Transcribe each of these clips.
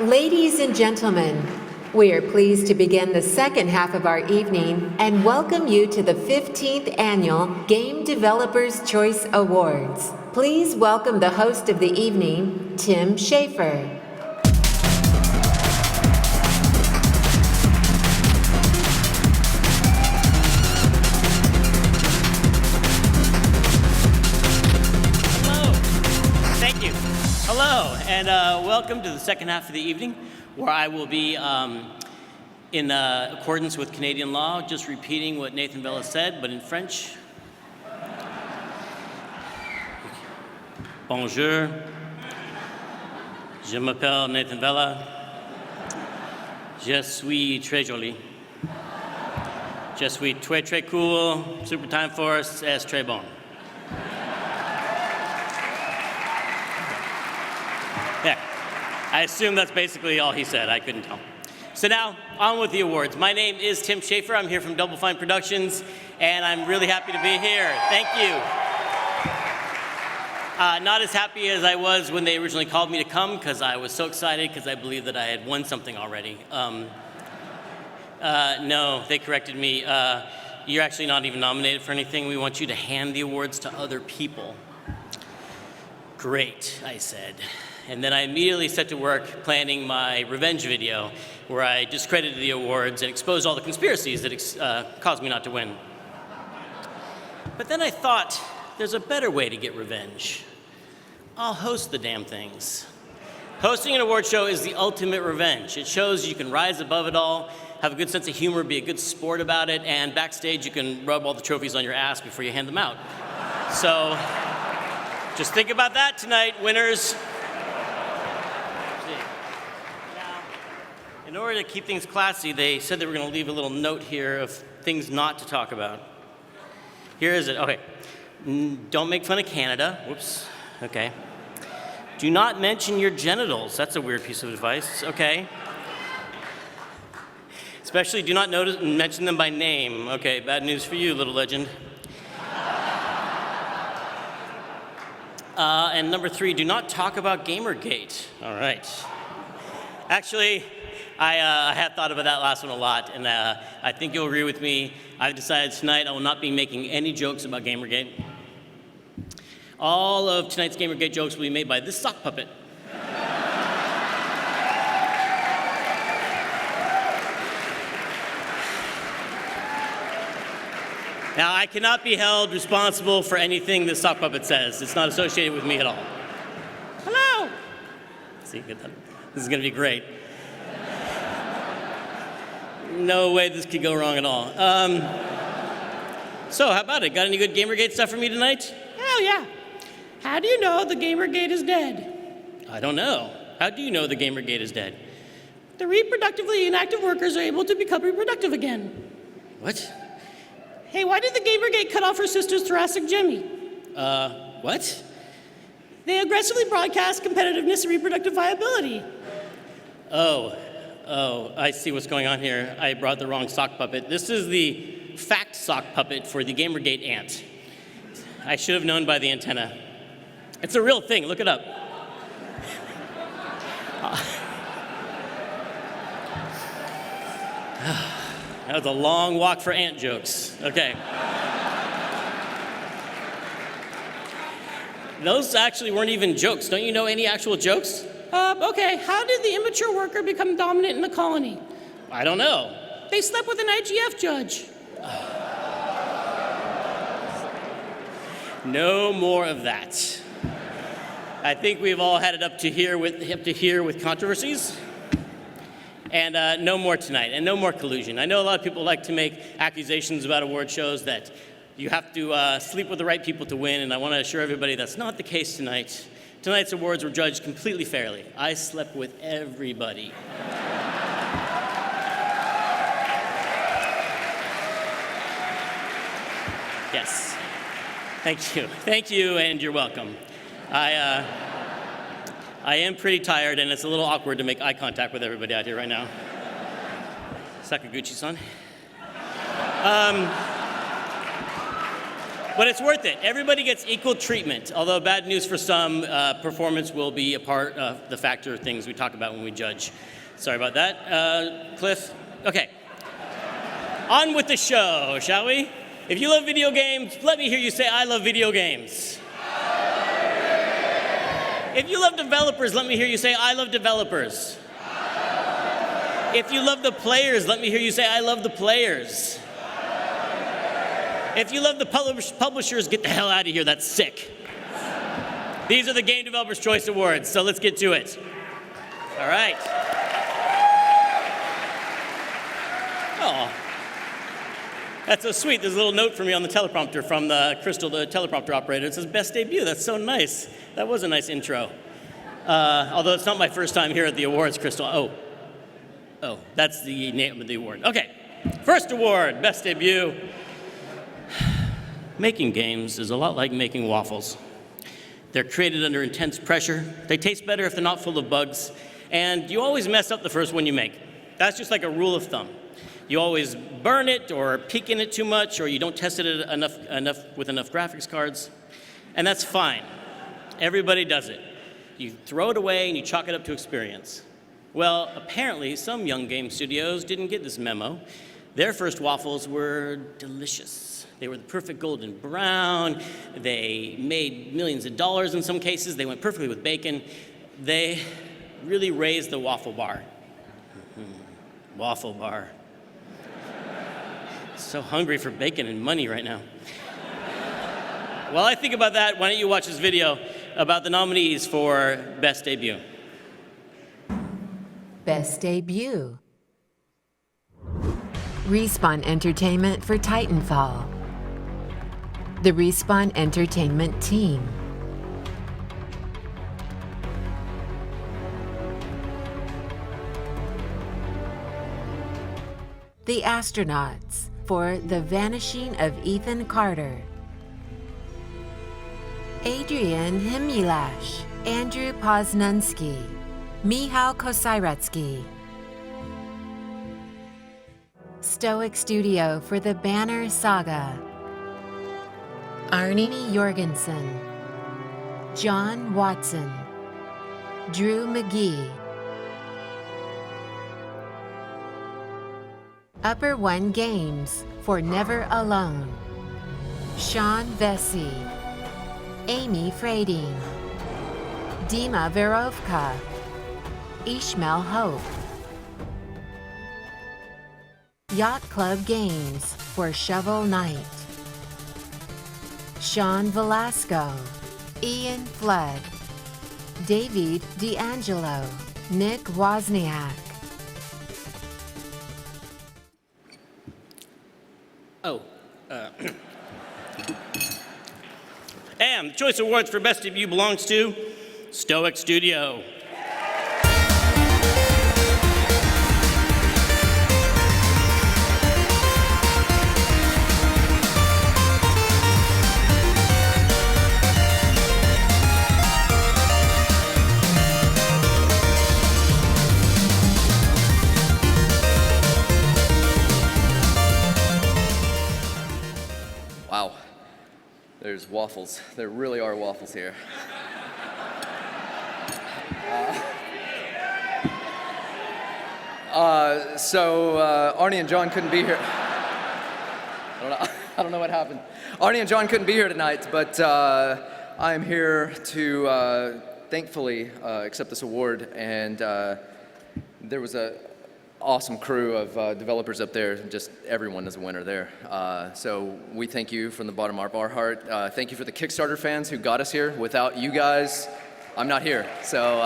Ladies and gentlemen, we are pleased to begin the second half of our evening and welcome you to the 15th Annual Game Developers Choice Awards. Please welcome the host of the evening, Tim Schafer. Hello, and welcome to the second half of the evening, where I will be, in accordance with Canadian law, just repeating what Nathan Vella said, but in French. Bonjour, je m'appelle Nathan Vella. Je suis très joli. Je suis très très cool, super time force, es très bon. Yeah, I assume that's basically all he said. I couldn't tell. So now, on with the awards. My name is Tim Schafer. I'm here from Double Fine Productions, and I'm really happy to be here. Thank you. Not as happy as I was when they originally called me to come, because I was so excited, because I believed that I had won something already. No, they corrected me. You're actually not even nominated for anything. We want you to hand the awards to other people. Great, I said. And then I immediately set to work planning my revenge video, where I discredited the awards and exposed all the conspiracies that caused me not to win. But then I thought, there's a better way to get revenge. I'll host the damn things. Hosting an award show is the ultimate revenge. It shows you can rise above it all, have a good sense of humor, be a good sport about it, and backstage you can rub all the trophies on your ass before you hand them out. So, just think about that tonight, winners. In order to keep things classy, they said they were going to leave a little note here of things not to talk about. Here is it. Okay. Don't make fun of Canada. Whoops. Okay. Do not mention your genitals. That's a weird piece of advice. Okay. Especially do not mention them by name. Okay, bad news for you, little legend. And number 3, do not talk about Gamergate. All right. Actually, I had thought about that last one a lot, and I think you'll agree with me. I've decided tonight I will not be making any jokes about Gamergate. All of tonight's Gamergate jokes will be made by this sock puppet. Now, I cannot be held responsible for anything this sock puppet says. It's not associated with me at all. Hello! See, good. This is going to be great. No way this could go wrong at all. So, how about it? Got any good Gamergate stuff for me tonight? Hell yeah. How do you know the Gamergate is dead? I don't know. How do you know the Gamergate is dead? The reproductively inactive workers are able to become reproductive again. What? Hey, why did the Gamergate cut off her sister's thoracic Jimmy? What? They aggressively broadcast competitiveness and reproductive viability. Oh, I see what's going on here. I brought the wrong sock puppet. This is the fact sock puppet for the Gamergate ant. I should have known by the antenna. It's a real thing, look it up. That was a long walk for ant jokes. Okay. Those actually weren't even jokes. Don't you know any actual jokes? Okay, how did the immature worker become dominant in the colony? I don't know. They slept with an IGF judge. No more of that. I think we've all had it up to here with controversies. And no more tonight, and no more collusion. I know a lot of people like to make accusations about award shows that you have to sleep with the right people to win, and I want to assure everybody that's not the case tonight. Tonight's awards were judged completely fairly. I slept with everybody. Yes. Thank you, and you're welcome. I am pretty tired, and it's a little awkward to make eye contact with everybody out here right now. Sakaguchi-san. But it's worth it. Everybody gets equal treatment, although bad news for some, performance will be a part of the factor of things we talk about when we judge. Sorry about that. Cliff? Okay. On with the show, shall we? If you love video games, let me hear you say, I love video games. If you love developers, let me hear you say, I love developers. If you love the players, let me hear you say, I love the players. If you love the publishers, get the hell out of here, that's sick. These are the Game Developers Choice Awards, so let's get to it. All right. Oh, that's so sweet. There's a little note for me on the teleprompter from the Crystal, the teleprompter operator. It says, best debut. That's so nice. That was a nice intro. Although it's not my first time here at the awards, Crystal. Oh, that's the name of the award. Okay, first award, best debut. Making games is a lot like making waffles. They're created under intense pressure. They taste better if they're not full of bugs. And you always mess up the first one you make. That's just like a rule of thumb. You always burn it or peek in it too much, or you don't test it enough with enough graphics cards. And that's fine. Everybody does it. You throw it away and you chalk it up to experience. Well, apparently some young game studios didn't get this memo. Their first waffles were delicious. They were the perfect golden brown. They made millions of dollars in some cases. They went perfectly with bacon. They really raised the waffle bar. Waffle bar. So hungry for bacon and money right now. While I think about that, why don't you watch this video about the nominees for Best Debut. Best Debut. Respawn Entertainment for Titanfall. The Respawn Entertainment Team. The Astronauts for The Vanishing of Ethan Carter. Adrian Himilash, Andrew Poznansky, Michał Kosyretsky. Stoic Studio for The Banner Saga. Arnie Jorgensen, John Watson, Drew McGee. Upper One Games for Never Alone. Sean Vesey, Amy Frading, Dima Verovka, Ishmael Hope. Yacht Club Games for Shovel Knight. Sean Velasco, Ian Flood, David D'Angelo, Nick Wozniak. And the Choice Awards for Best Debut belongs to Stoic Studio. Wow, there's waffles. There really are waffles here. Arnie and John couldn't be here. I don't know what happened. Arnie and John couldn't be here tonight, but I am here to thankfully accept this award. And there was a awesome crew of developers up there. Just everyone is a winner there. So we thank you from the bottom of our heart. Thank you for the Kickstarter fans who got us here. Without you guys, I'm not here. So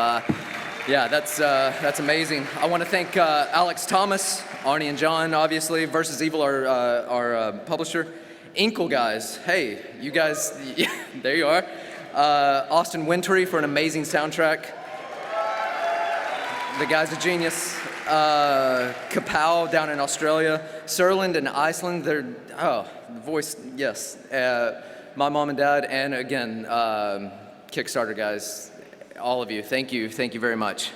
yeah, that's amazing. I want to thank Alex Thomas, Arnie and John, obviously, Versus Evil, our publisher. Inkle guys, hey, you guys, yeah, there you are. Austin Wintory for an amazing soundtrack. The guy's a genius. Kapow down in Australia, Surland in Iceland, they're, the voice, yes. My mom and dad, and again, Kickstarter guys, all of you, thank you very much.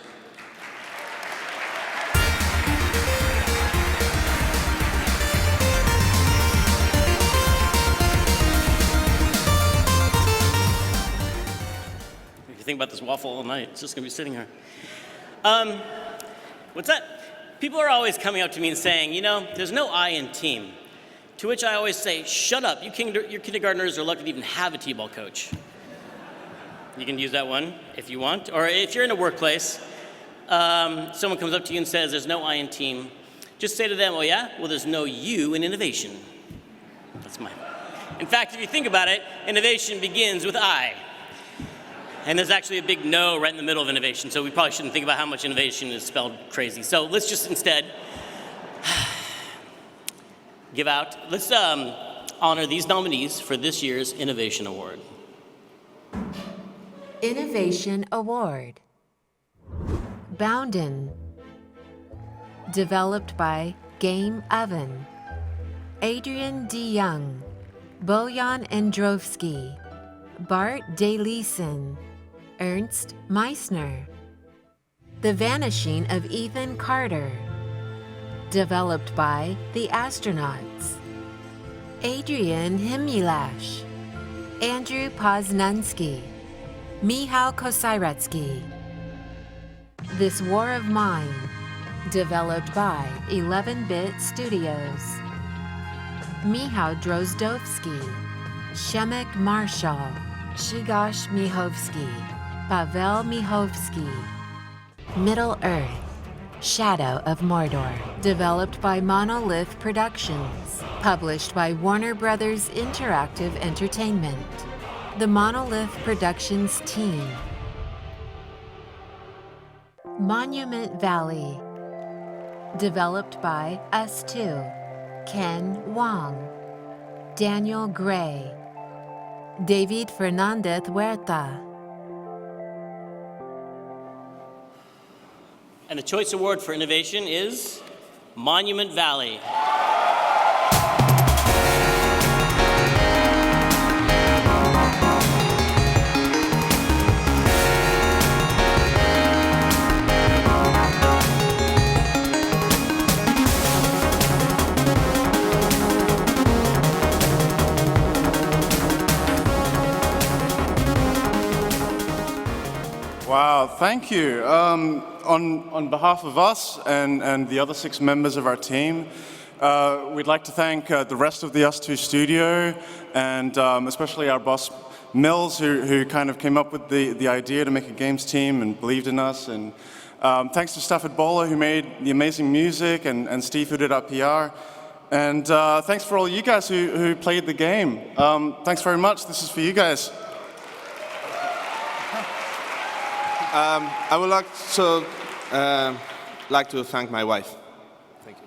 think about this waffle all night. It's just going to be sitting here. What's that? People are always coming up to me and saying, you know, there's no I in team. To which I always say, shut up. You kindergartners are lucky to even have a t-ball coach. You can use that one if you want. Or if you're in a workplace, someone comes up to you and says, there's no I in team. Just say to them, oh yeah? Well, there's no you in innovation. That's mine. In fact, if you think about it, innovation begins with I. And there's actually a big no right in the middle of innovation, so we probably shouldn't think about how much innovation is spelled crazy. So let's just instead let's honor these nominees for this year's Innovation Award. Innovation Award. Bounden. Developed by Game Oven. Adrian D. Young. Bojan Androvsky. Bart Daleeson. Ernst Meissner. The Vanishing of Ethan Carter. Developed by The Astronauts. Adrian Himilash. Andrew Poznansky. Michał Kosiretsky. This War of Mine. Developed by 11-Bit Studios. Michał Drozdowski. Shemek Marshall. Shigash Mihovsky. Pavel Mihovsky. Middle Earth. Shadow of Mordor. Developed by Monolith Productions. Published by Warner Brothers Interactive Entertainment. The Monolith Productions team. Monument Valley. Developed by Us Two. Ken Wong. Daniel Gray. David Fernandez Huerta. And the Choice Award for Innovation is Monument Valley. Wow, thank you. On behalf of us and the other 6 members of our team, we'd like to thank the rest of the Us Two studio and especially our boss Mills, who kind of came up with the idea to make a games team and believed in us. And thanks to Stafford Bowler, who made the amazing music, and Steve, who did our PR. And thanks for all you guys who played the game. Thanks very much. This is for you guys. I would like to thank my wife. Thank you.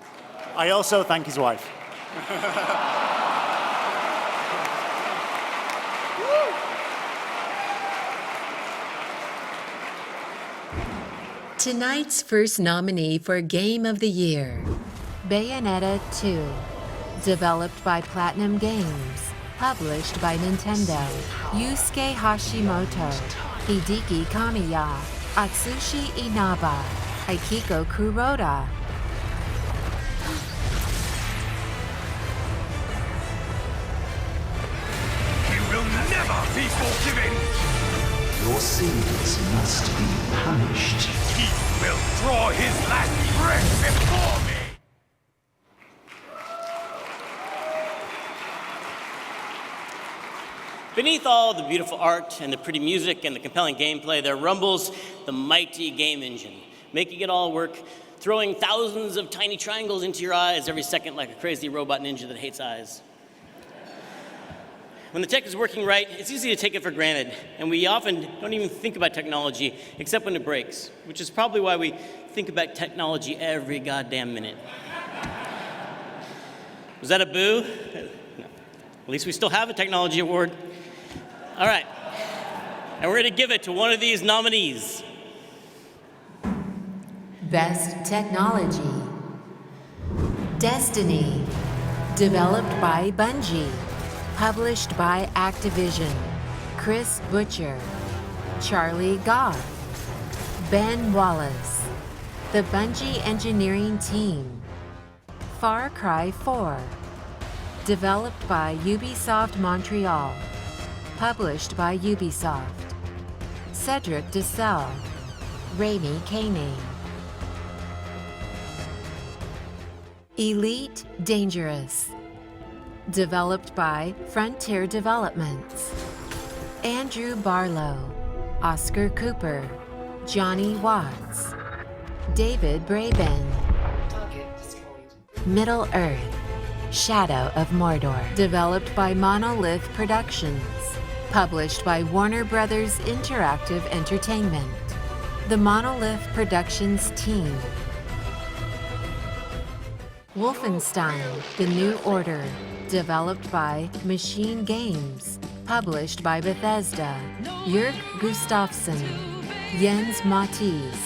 I also thank his wife. Tonight's first nominee for Game of the Year, Bayonetta 2, developed by Platinum Games, published by Nintendo, Yusuke Hashimoto, Hideki Kamiya, Atsushi Inaba, Akiko Kuroda. You will never be forgiven! Your sins must be punished. He will draw his last breath before me! Beneath all the beautiful art and the pretty music and the compelling gameplay, there rumbles the mighty game engine, making it all work, throwing thousands of tiny triangles into your eyes every second like a crazy robot ninja that hates eyes. When the tech is working right, it's easy to take it for granted, and we often don't even think about technology except when it breaks, which is probably why we think about technology every goddamn minute. Was that a boo? No. At least we still have a technology award. All right, and we're going to give it to one of these nominees. Best Technology. Destiny, developed by Bungie, published by Activision, Chris Butcher, Charlie Goff, Ben Wallace, the Bungie engineering team. Far Cry 4, developed by Ubisoft Montreal, published by Ubisoft. Cedric DeSalle, Raimi Kanane. Elite Dangerous, developed by Frontier Developments. Andrew Barlow, Oscar Cooper, Johnny Watts, David Braben. Middle Earth, Shadow of Mordor, developed by Monolith Productions, published by Warner Brothers Interactive Entertainment. The Monolith Productions team. Wolfenstein: The New Order, developed by Machine Games, published by Bethesda. Jörg Gustafsson, Jens Mattis,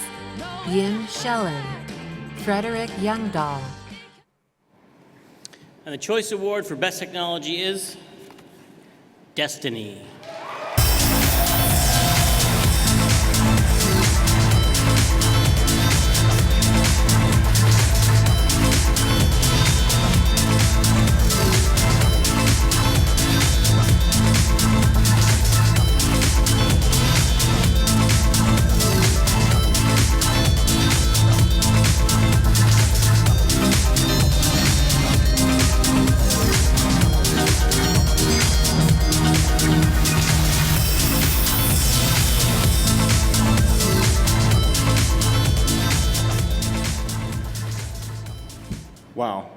Jim Schellen, Frederick Youngdahl. And the Choice Award for Best Technology is Destiny. Wow.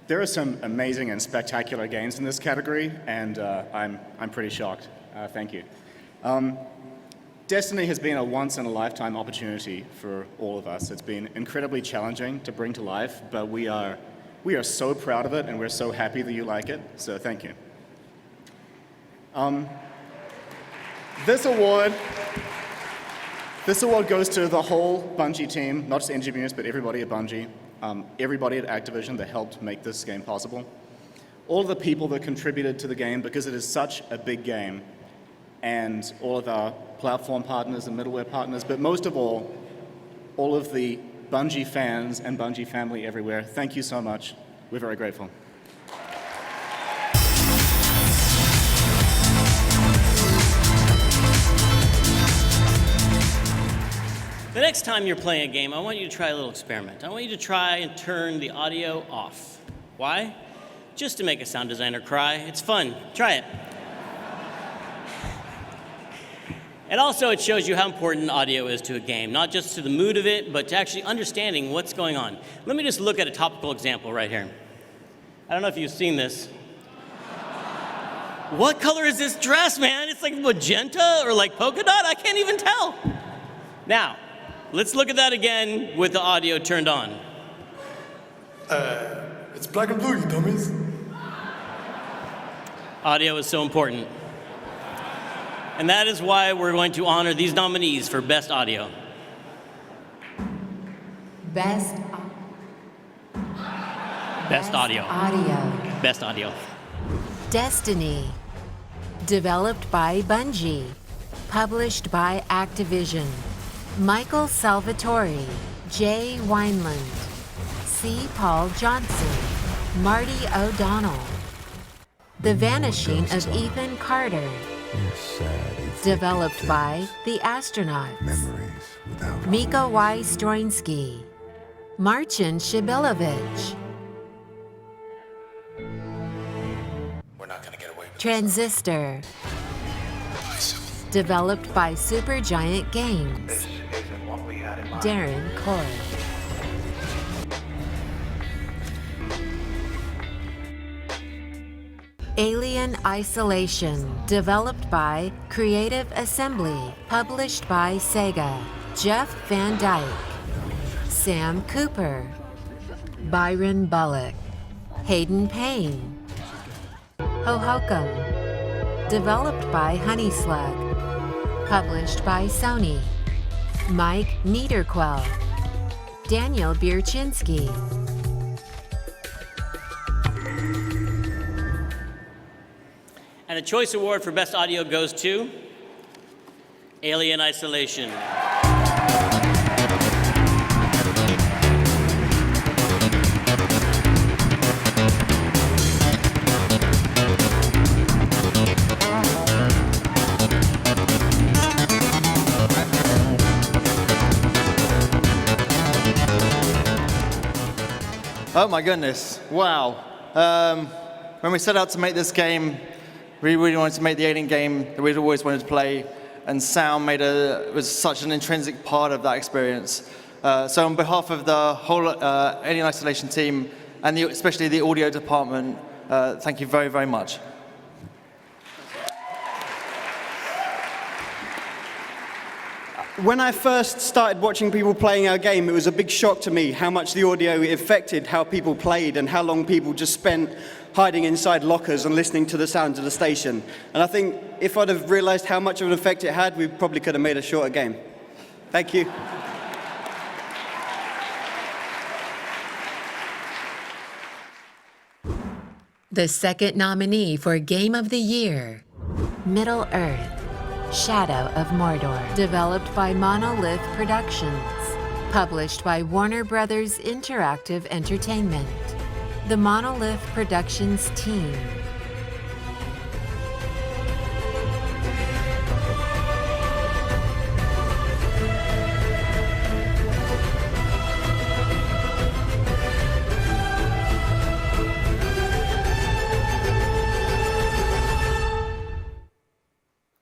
There are some amazing and spectacular games in this category, and I'm pretty shocked. Thank you. Destiny has been a once-in-a-lifetime opportunity for all of us. It's been incredibly challenging to bring to life, but we are so proud of it, and we're so happy that you like it, so thank you. This award goes to the whole Bungie team, not just engineers, but everybody at Bungie, everybody at Activision that helped make this game possible. All of the people that contributed to the game, because it is such a big game, and all of our platform partners and middleware partners, but most of all of the Bungie fans and Bungie family everywhere. Thank you so much. We're very grateful. The next time you're playing a game, I want you to try a little experiment. I want you to try and turn the audio off. Why? Just to make a sound designer cry. It's fun. Try it. And also, it shows you how important audio is to a game, not just to the mood of it, but to actually understanding what's going on. Let me just look at a topical example right here. I don't know if you've seen this. What color is this dress, man? It's like magenta or like polka dot? I can't even tell. Now, let's look at that again with the audio turned on. It's black and blue, you dummies. Audio is so important. And that is why we're going to honor these nominees for Best Audio. Best Audio. Best Audio. Destiny, developed by Bungie, published by Activision. Michael Salvatore, Jay Wineland, C. Paul Johnson, Marty O'Donnell. The Vanishing of Ethan Carter, developed by The Astronauts. Mika Y. Stroinsky, Marcin Shibilovich. We're not gonna get away with Transistor, developed by Supergiant Games. this. Isn't what we had in mind. Darren Cord. Alien Isolation, developed by Creative Assembly, published by Sega. Jeff Van Dyke, Sam Cooper, Byron Bullock, Hayden Payne. Hohokum, developed by Honeyslug, published by Sony. Mike Niederquell, Daniel Bierczynski. And the Choice Award for Best Audio goes to Alien Isolation. Oh my goodness, wow. When we set out to make this game, we really wanted to make the Alien game that we'd always wanted to play, and sound was such an intrinsic part of that experience. So on behalf of the whole Alien Isolation team, and especially the audio department, thank you very, very much. When I first started watching people playing our game, it was a big shock to me how much the audio affected how people played and how long people just spent hiding inside lockers and listening to the sounds of the station. And I think if I'd have realized how much of an effect it had, we probably could have made a shorter game. Thank you. The second nominee for Game of the Year, Middle Earth, Shadow of Mordor, developed by Monolith Productions, published by Warner Brothers Interactive Entertainment. The Monolith Productions team.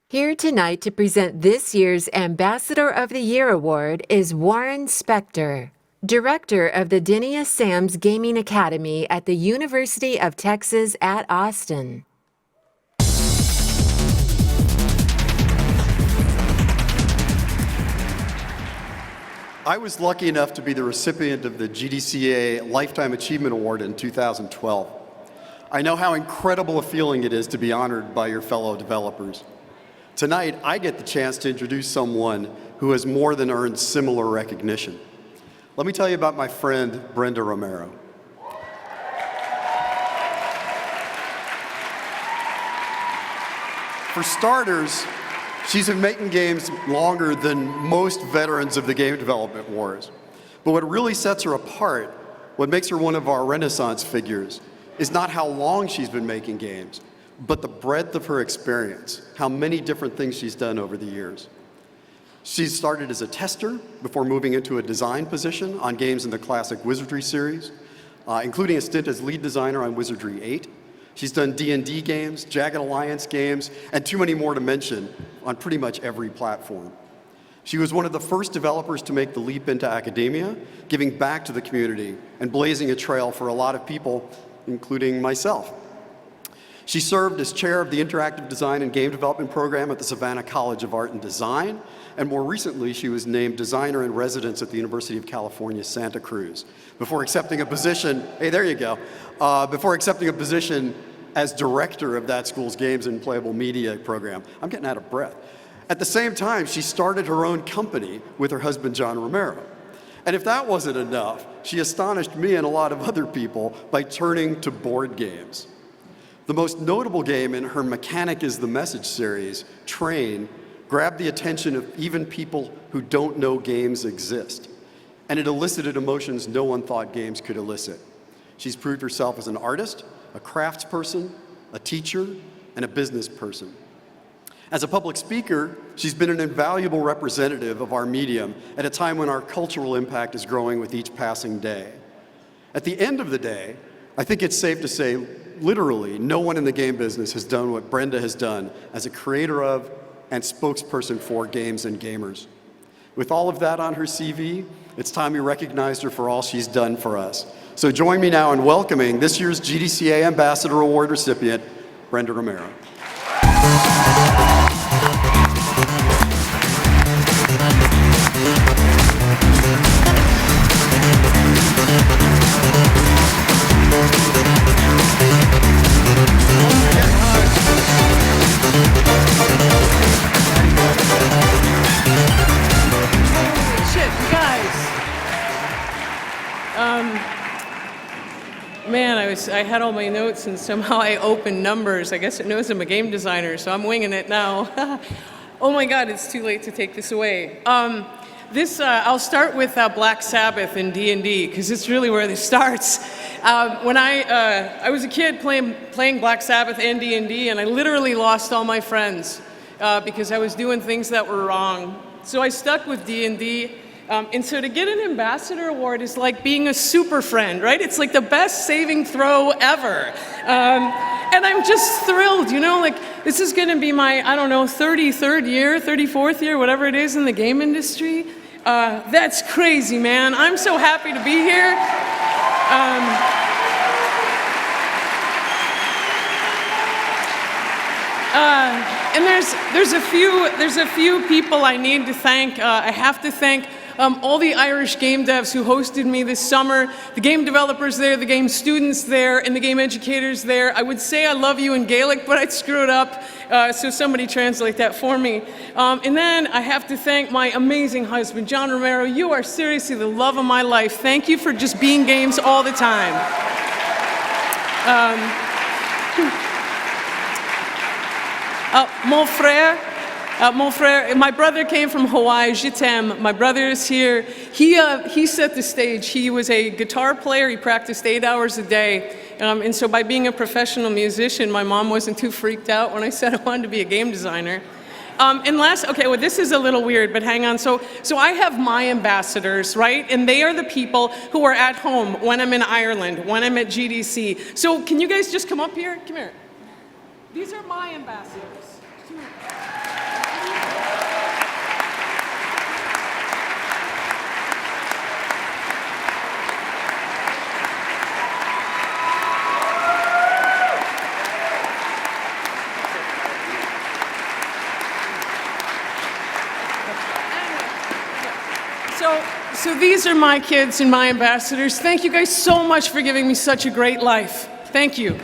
Here tonight to present this year's Ambassador of the Year Award is Warren Spector, Director of the Denia Sam's Gaming Academy at the University of Texas at Austin. I was lucky enough to be the recipient of the GDCA Lifetime Achievement Award in 2012. I know how incredible a feeling it is to be honored by your fellow developers. Tonight, I get the chance to introduce someone who has more than earned similar recognition. Let me tell you about my friend, Brenda Romero. For starters, she's been making games longer than most veterans of the game development wars. But what really sets her apart, what makes her one of our Renaissance figures, is not how long she's been making games, but the breadth of her experience, how many different things she's done over the years. She started as a tester before moving into a design position on games in the classic Wizardry series, including a stint as lead designer on Wizardry 8. She's done D&D games, Jagged Alliance games, and too many more to mention on pretty much every platform. She was one of the first developers to make the leap into academia, giving back to the community and blazing a trail for a lot of people, including myself. She served as chair of the Interactive Design and Game Development Program at the Savannah College of Art and Design, and more recently, she was named designer in residence at the University of California, Santa Cruz, before accepting a position, hey, there you go, before accepting a position as director of that school's Games and Playable Media program. I'm getting out of breath. At the same time, she started her own company with her husband, John Romero. And if that wasn't enough, she astonished me and a lot of other people by turning to board games. The most notable game in her Mechanic is the Message series, Train, grabbed the attention of even people who don't know games exist. And it elicited emotions no one thought games could elicit. She's proved herself as an artist, a craftsperson, a teacher, and a business person. As a public speaker, she's been an invaluable representative of our medium at a time when our cultural impact is growing with each passing day. At the end of the day, I think it's safe to say, literally, no one in the game business has done what Brenda has done as a creator of and spokesperson for games and gamers. With all of that on her CV, it's time we recognized her for all she's done for us. So join me now in welcoming this year's GDCA Ambassador Award recipient, Brenda Romero. Man, I had all my notes and somehow I opened numbers. I guess it knows I'm a game designer, so I'm winging it now. Oh my God, it's too late to take this away. I'll start with Black Sabbath in D&D, because it's really where this starts. When I was a kid playing Black Sabbath and D&D, and I literally lost all my friends because I was doing things that were wrong. So I stuck with D&D. And so to get an ambassador award is like being a super friend, right? It's like the best saving throw ever. And I'm just thrilled, like this is gonna be my, I don't know, 33rd year, 34th year, whatever it is in the game industry. That's crazy, man. I'm so happy to be here. And there's a few people I need to thank. I have to thank all the Irish game devs who hosted me this summer, the game developers there, the game students there, and the game educators there. I would say I love you in Gaelic, but I'd screw it up, so somebody translate that for me. And then I have to thank my amazing husband, John Romero. You are seriously the love of my life. Thank you for just being games all the time. Mon frère, my brother came from Hawaii, je t'aime. My brother is here. He set the stage. He was a guitar player. He practiced 8 hours a day. And so by being a professional musician, my mom wasn't too freaked out when I said I wanted to be a game designer. And last, okay, well, this is a little weird, but hang on. So I have my ambassadors, right? And they are the people who are at home when I'm in Ireland, when I'm at GDC. So can you guys just come up here? Come here. These are my ambassadors. So these are my kids and my ambassadors. Thank you guys so much for giving me such a great life. Thank you.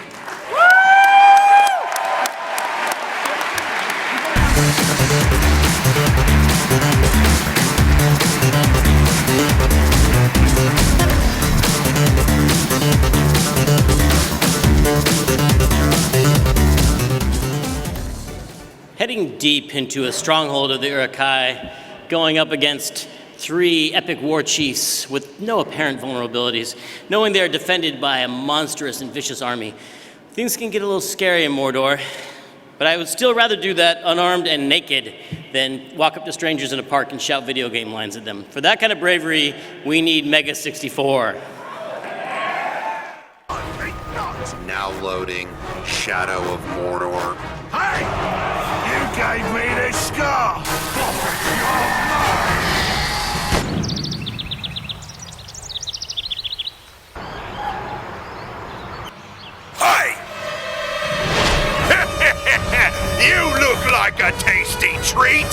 Heading deep into a stronghold of the Uruk-hai, going up against 3 epic war chiefs with no apparent vulnerabilities, knowing they are defended by a monstrous and vicious army. Things can get a little scary in Mordor, but I would still rather do that unarmed and naked than walk up to strangers in a park and shout video game lines at them. For that kind of bravery, we need Mega 64. Now loading Shadow of Mordor. Hey! You gave me the scar! Hey! You look like a tasty treat!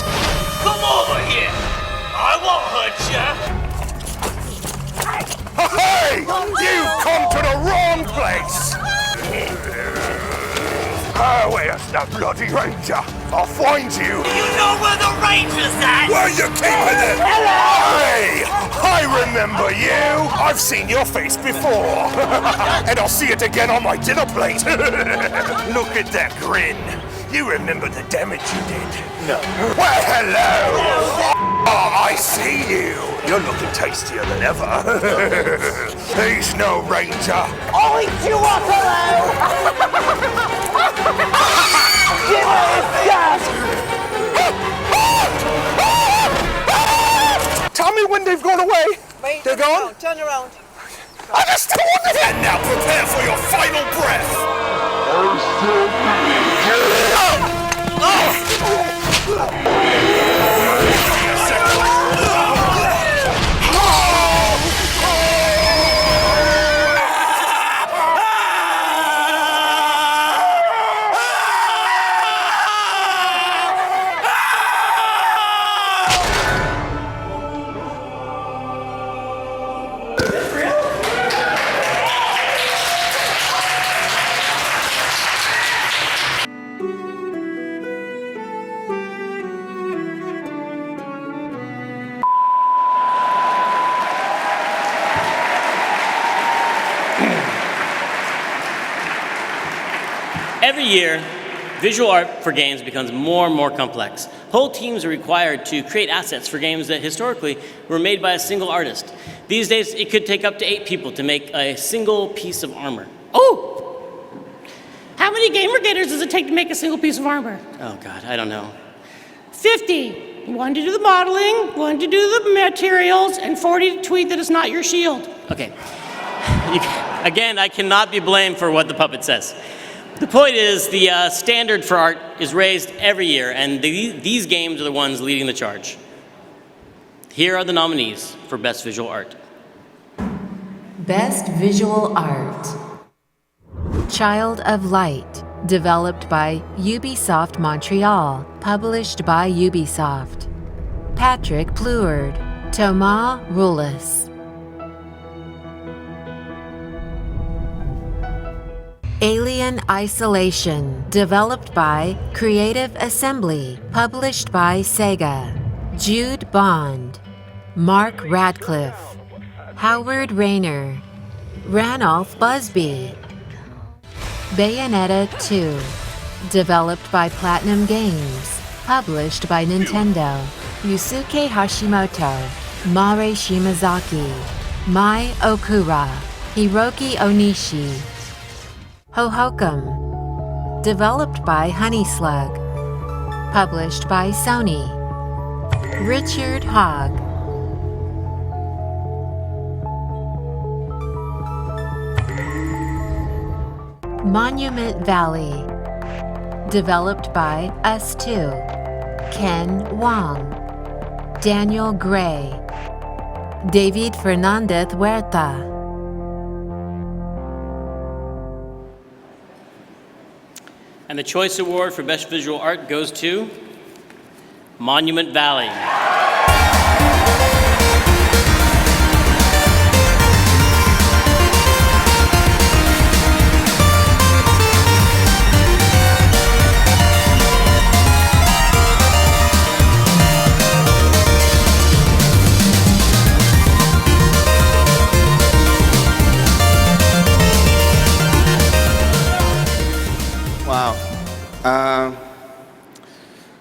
Come over here! I won't hurt you! Hey! You've come to the wrong place! Where's the bloody ranger? I'll find you! You know where the ranger's at? Where you keeping it? Hello! Hey! I remember you! I've seen your face before! And I'll see it again on my dinner plate! Look at that grin! You remember the damage you did? No. Well, hello! Oh, I see you! You're looking tastier than ever. He's no ranger. I'll eat you up, hello! Give her his gas! Tell me when they've gone away. Wait, They're gone? Turn around. I just told them! And now prepare for your final breath! Every year, visual art for games becomes more and more complex. Whole teams are required to create assets for games that historically were made by a single artist. These days, it could take up to 8 people to make a single piece of armor. Oh! How many gamer gators does it take to make a single piece of armor? Oh God, I don't know. 50. 1 to do the modeling, 1 to do the materials, and 40 to tweet that it's not your shield. Okay. Again, I cannot be blamed for what the puppet says. The point is, the standard for art is raised every year, and these games are the ones leading the charge. Here are the nominees for Best Visual Art. Best Visual Art. Child of Light, developed by Ubisoft Montreal, published by Ubisoft. Patrick Pleward, Thomas Roulis. Alien Isolation, developed by Creative Assembly, published by Sega. Jude Bond, Mark Radcliffe, Howard Rayner, Ranulph Busby. Bayonetta 2, developed by Platinum Games, published by Nintendo. Yusuke Hashimoto, Mare Shimazaki, Mai Okura, Hiroki Onishi. Hohokum, developed by Honey Slug, published by Sony. Richard Hogg. Monument Valley, developed by Us2, Ken Wong, Daniel Gray, David Fernandez Huerta. And the Choice Award for Best Visual Art goes to Monument Valley.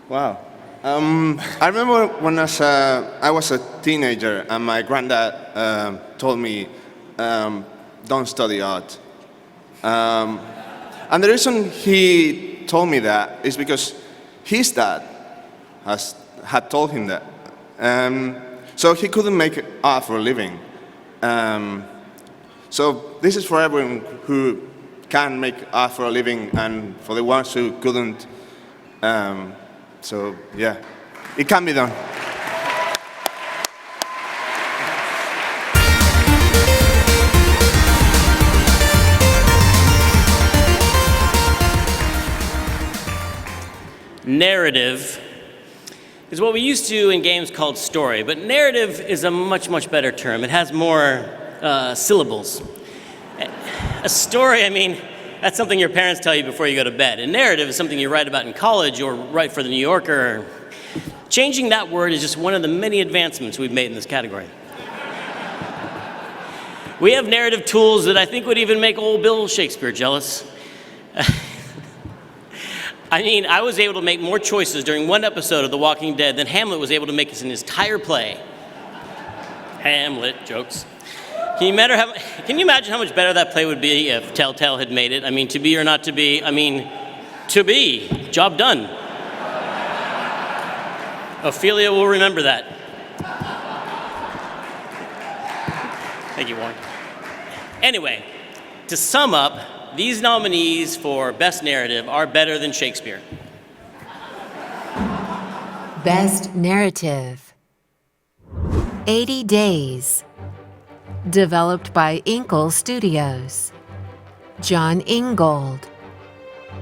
Wow. I remember when I was a teenager and my granddad told me, don't study art. And the reason he told me that is because his dad had told him that. So he couldn't make art for a living. So this is for everyone who can make art for a living and for the ones who couldn't. So yeah, it can be done. Narrative is what we used to in games called story, but narrative is a much, much better term. It has more syllables. A story, I mean, that's something your parents tell you before you go to bed. A narrative is something you write about in college or write for the New Yorker. Changing that word is just one of the many advancements we've made in this category. We have narrative tools that I think would even make old Bill Shakespeare jealous. I mean, I was able to make more choices during one episode of The Walking Dead than Hamlet was able to make in his entire play. Hamlet, jokes. Can you imagine how much better that play would be if Telltale had made it? I mean, to be or not to be, I mean, to be. Job done. Ophelia will remember that. Thank you, Warren. Anyway, to sum up, these nominees for Best Narrative are better than Shakespeare. Best Narrative. 80 Days. Developed by Inkle Studios. John Ingold.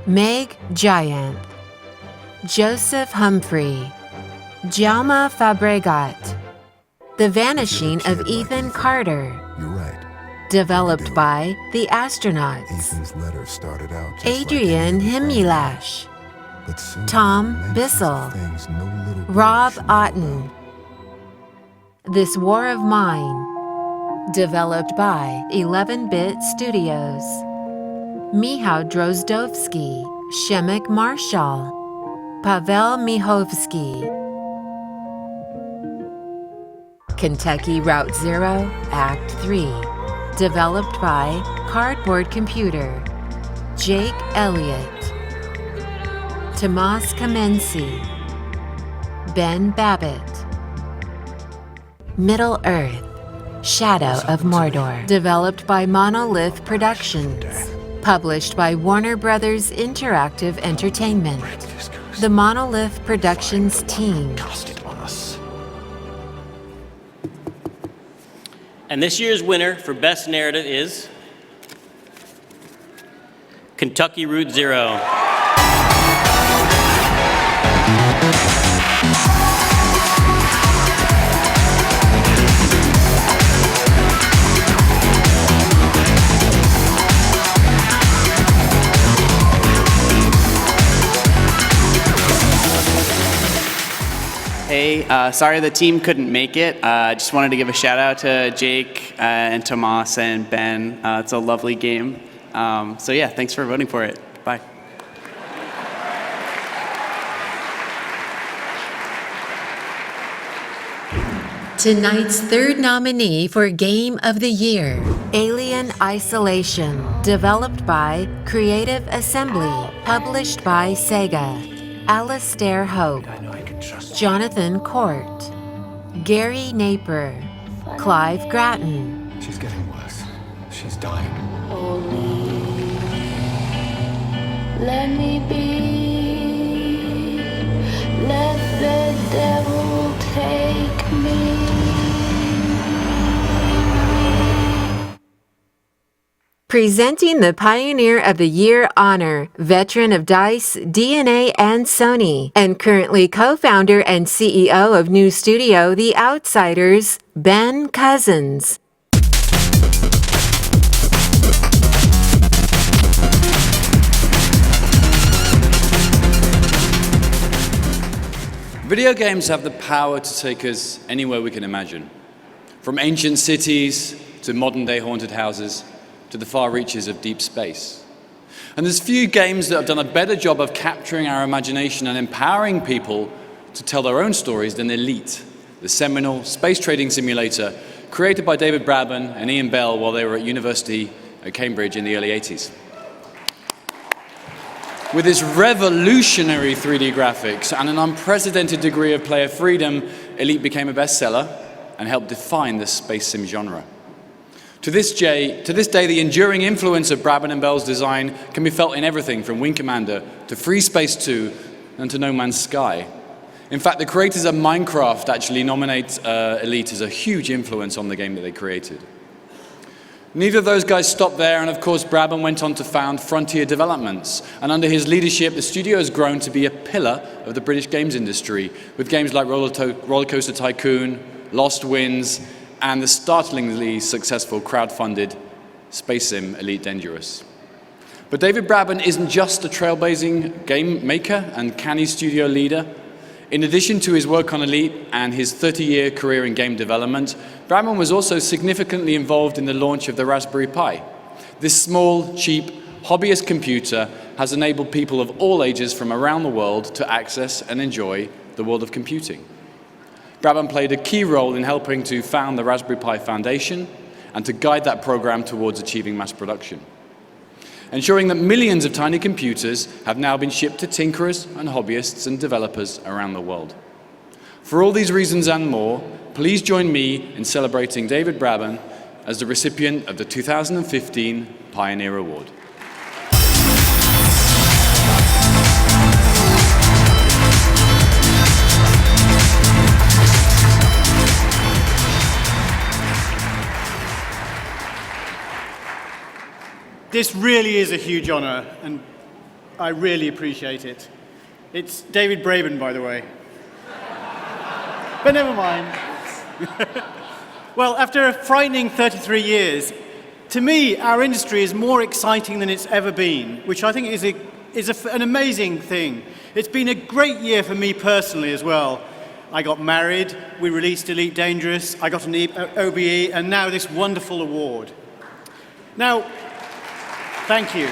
Meg Giant. Joseph Humphrey. Jaume Fabregat. The Vanishing of Ethan Carter. You're right. Developed by The Astronauts. Ethan's letter started out just Adrian like Himulash. but soon Tom mentions Bissell. things no little girl Rob should know Otten. This War of Mine. Developed by 11-Bit Studios. Michał Drozdowski, Shemek Marshall, Pavel Mihovsky. Kentucky Route Zero, Act 3. Developed by Cardboard Computer. Jake Elliott. Tomas Kamency. Ben Babbitt. Middle Earth, Shadow of Mordor. Developed by Monolith Productions. Published by Warner Brothers Interactive Entertainment. The Monolith Productions team. And this year's winner for Best Narrative is Kentucky Route Zero. Hey, sorry the team couldn't make it. Just wanted to give a shout out to Jake and Tomas and Ben. It's a lovely game. So yeah, thanks for voting for it. Bye. Tonight's third nominee for Game of the Year, Alien Isolation. Developed by Creative Assembly. Published by Sega. Alastair Hope. Jonathan Court. Gary Naper. Clive Grattan. She's getting worse. She's dying. Let me be. Let the devil take me. Presenting the Pioneer of the Year honor, veteran of DICE, DNA, and Sony, and currently co-founder and CEO of new studio The Outsiders, Ben Cousins. Video games have the power to take us anywhere we can imagine. From ancient cities to modern-day haunted houses, to the far reaches of deep space. And there's few games that have done a better job of capturing our imagination and empowering people to tell their own stories than Elite, the seminal space trading simulator created by David Braben and Ian Bell while they were at university at Cambridge in the early 80s. With its revolutionary 3D graphics and an unprecedented degree of player freedom, Elite became a bestseller and helped define the space sim genre. To this day, the enduring influence of Braben and Bell's design can be felt in everything from Wing Commander to Free Space 2 and to No Man's Sky. In fact, the creators of Minecraft actually nominate Elite as a huge influence on the game that they created. Neither of those guys stopped there, and of course Braben went on to found Frontier Developments, and under his leadership the studio has grown to be a pillar of the British games industry, with games like Roller Coaster Tycoon, Lost Winds, and the startlingly successful crowd-funded space sim Elite Dangerous. But David Braben isn't just a trailblazing game maker and canny studio leader. In addition to his work on Elite and his 30-year career in game development, Braben was also significantly involved in the launch of the Raspberry Pi. This small, cheap, hobbyist computer has enabled people of all ages from around the world to access and enjoy the world of computing. Braben played a key role in helping to found the Raspberry Pi Foundation and to guide that program towards achieving mass production, ensuring that millions of tiny computers have now been shipped to tinkerers and hobbyists and developers around the world. For all these reasons and more, please join me in celebrating David Braben as the recipient of the 2015 Pioneer Award. This really is a huge honor, and I really appreciate it. It's David Braben, by the way. But never mind. Well, after a frightening 33 years, to me, our industry is more exciting than it's ever been, which I think is an amazing thing. It's been a great year for me personally as well. I got married, we released Elite Dangerous, I got an OBE, and now this wonderful award. Now, thank you.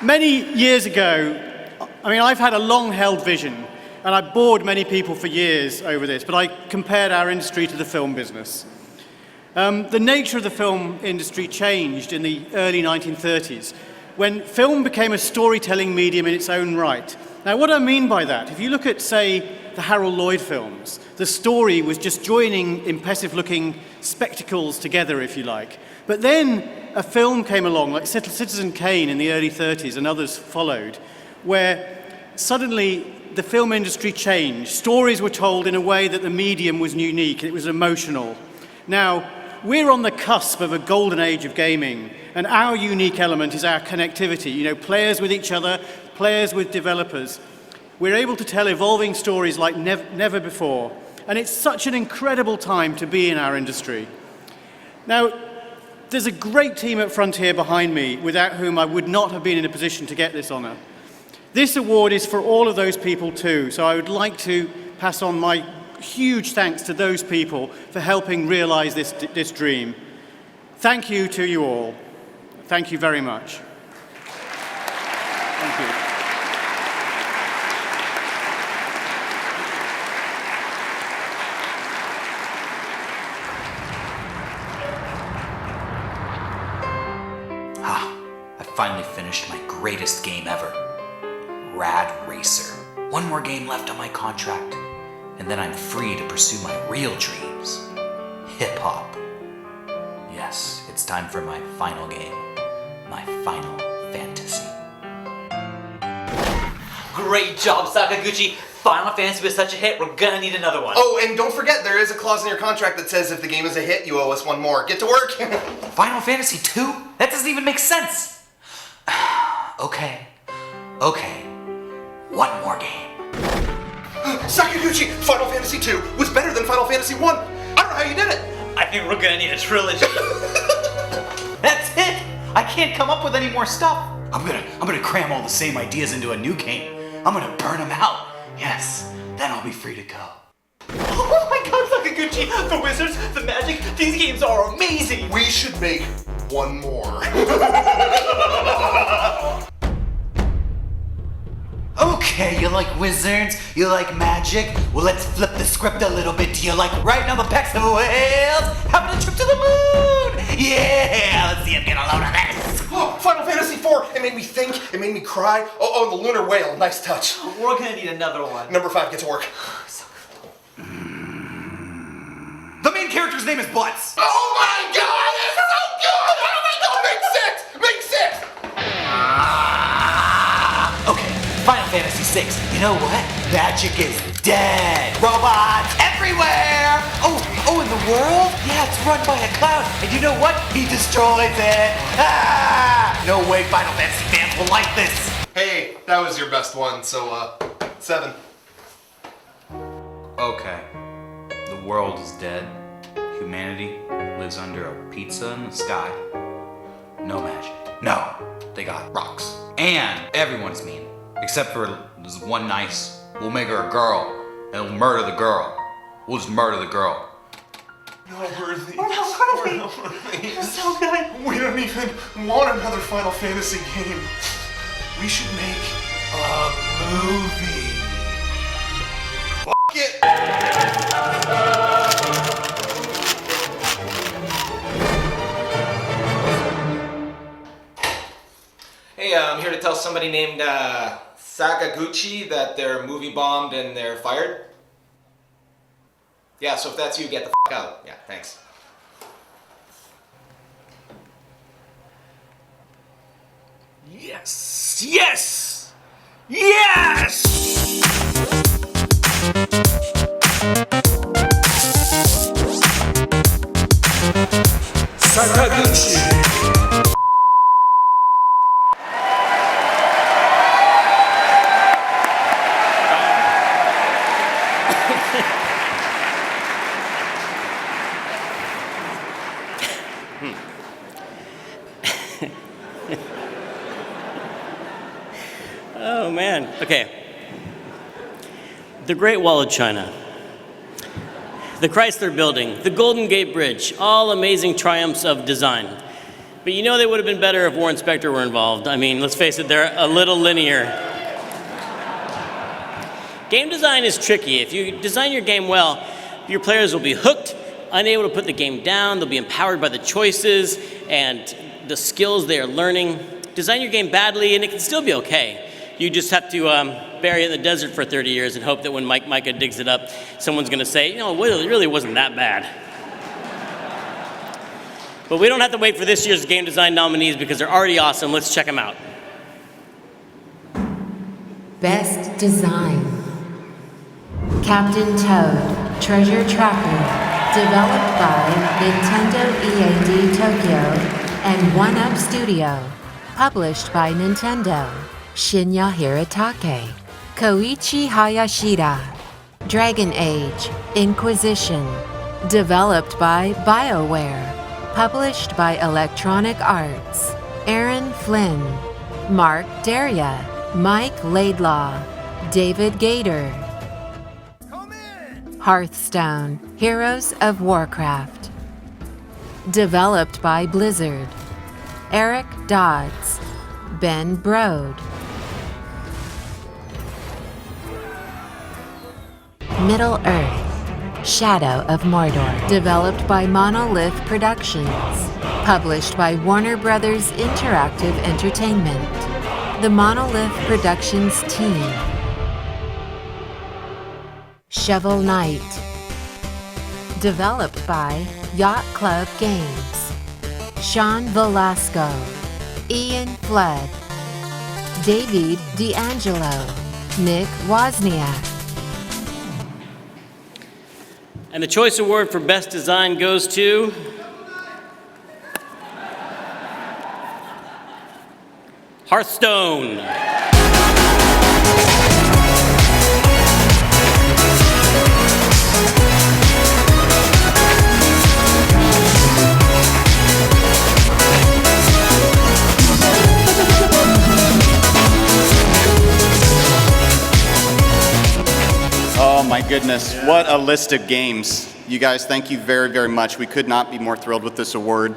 Many years ago, I've had a long-held vision, and I've bored many people for years over this, but I compared our industry to the film business. The nature of the film industry changed in the early 1930s, when film became a storytelling medium in its own right. Now, what I mean by that, if you look at, say, the Harold Lloyd films, the story was just joining impressive-looking spectacles together, if you like. But then a film came along, like Citizen Kane in the early 30s, and others followed, where suddenly the film industry changed. Stories were told in a way that the medium was unique. It was emotional. Now, we're on the cusp of a golden age of gaming, and our unique element is our connectivity. You know, players with each other, players with developers. We're able to tell evolving stories like never before, and it's such an incredible time to be in our industry. Now, there's a great team at Frontier behind me, without whom I would not have been in a position to get this honor. This award is for all of those people too, so I would like to pass on my huge thanks to those people for helping realize this dream. Thank you to you all. Thank you very much. Thank you. I finally finished my greatest game ever. Rad Racer. One more game left on my contract, and then I'm free to pursue my real dreams. Hip-hop. Yes, it's time for my final game. My final fantasy. Great job, Sakaguchi. Final Fantasy was such a hit, we're gonna need another one. Oh, and don't forget, there is a clause in your contract that says if the game is a hit, you owe us one more. Get to work! Final Fantasy 2? That doesn't even make sense. Okay. One more game. Sakaguchi, Final Fantasy 2 was better than Final Fantasy 1. I don't know how you did it. I think we're gonna need a trilogy. That's it. I can't come up with any more stuff. I'm gonna cram all the same ideas into a new game. I'm gonna burn them out. Yes, then I'll be free to go. Oh my god, Sakaguchi, the wizards, the magic, these games are amazing. We should make one more. Okay, you like wizards? You like magic? Well, let's flip the script a little bit. Do you like riding on the backs of whales? Having a trip to the moon? Yeah, let's see him get a load of this. Oh, Final Fantasy 4, it made me think, it made me cry. Oh, the lunar whale, nice touch. We're gonna need another one. Number 5, get to work. The main character's name is Butts. Oh my god, it's so good! Oh my god, make 6! Okay, Final Fantasy 6. You know what? Magic is dead. Robots everywhere. Oh, in the world? Yeah, it's run by a clown. And you know what? He destroys it. No way Final Fantasy fans will like this. Hey, that was your best one, so 7. Okay, the world is dead. Humanity lives under a pizza in the sky. No magic. No, they got rocks. And everyone's mean. Except for this one nice. We'll make her a girl, and we'll murder the girl. We'll just murder the girl. Not worthy. We're not worthy. We're so good. We don't even want another Final Fantasy game. We should make a movie. Fuck it. Hey, I'm here to tell somebody named Sakaguchi that they're movie bombed and they're fired. Yeah, so if that's you, get the f out. Yeah, thanks. Yes! Yes! Yes! Sakaguchi! Oh man, okay. The Great Wall of China, the Chrysler Building, the Golden Gate Bridge, all amazing triumphs of design. But you know they would have been better if Warren Spector were involved. I mean, let's face it, they're a little linear. Game design is tricky. If you design your game well, your players will be hooked, unable to put the game down, they'll be empowered by the choices and the skills they are learning. Design your game badly and it can still be okay. you just have to bury it in the desert for 30 years and hope that when Micah digs it up, someone's going to say, you know, well, it really wasn't that bad. But we don't have to wait for this year's game design nominees because they're already awesome. Let's check them out. Best Design. Captain Toad, Treasure Tracker, developed by Nintendo EAD Tokyo and 1UP Studio, published by Nintendo. Shinya Hiratake, Koichi Hayashida. Dragon Age, Inquisition, developed by BioWare, published by Electronic Arts. Aaron Flynn, Mark Daria, Mike Laidlaw, David Gator. Hearthstone, Heroes of Warcraft, developed by Blizzard. Eric Dodds, Ben Brode. Middle Earth, Shadow of Mordor, developed by Monolith Productions, published by Warner Brothers Interactive Entertainment. The Monolith Productions team. Shovel Knight, developed by Yacht Club Games. Sean Velasco, Ian Flood, David D'Angelo, Nick Wozniak. And the Choice Award for Best Design goes to Hearthstone. Oh my goodness, what a list of games. You guys, thank you very, very much. We could not be more thrilled with this award.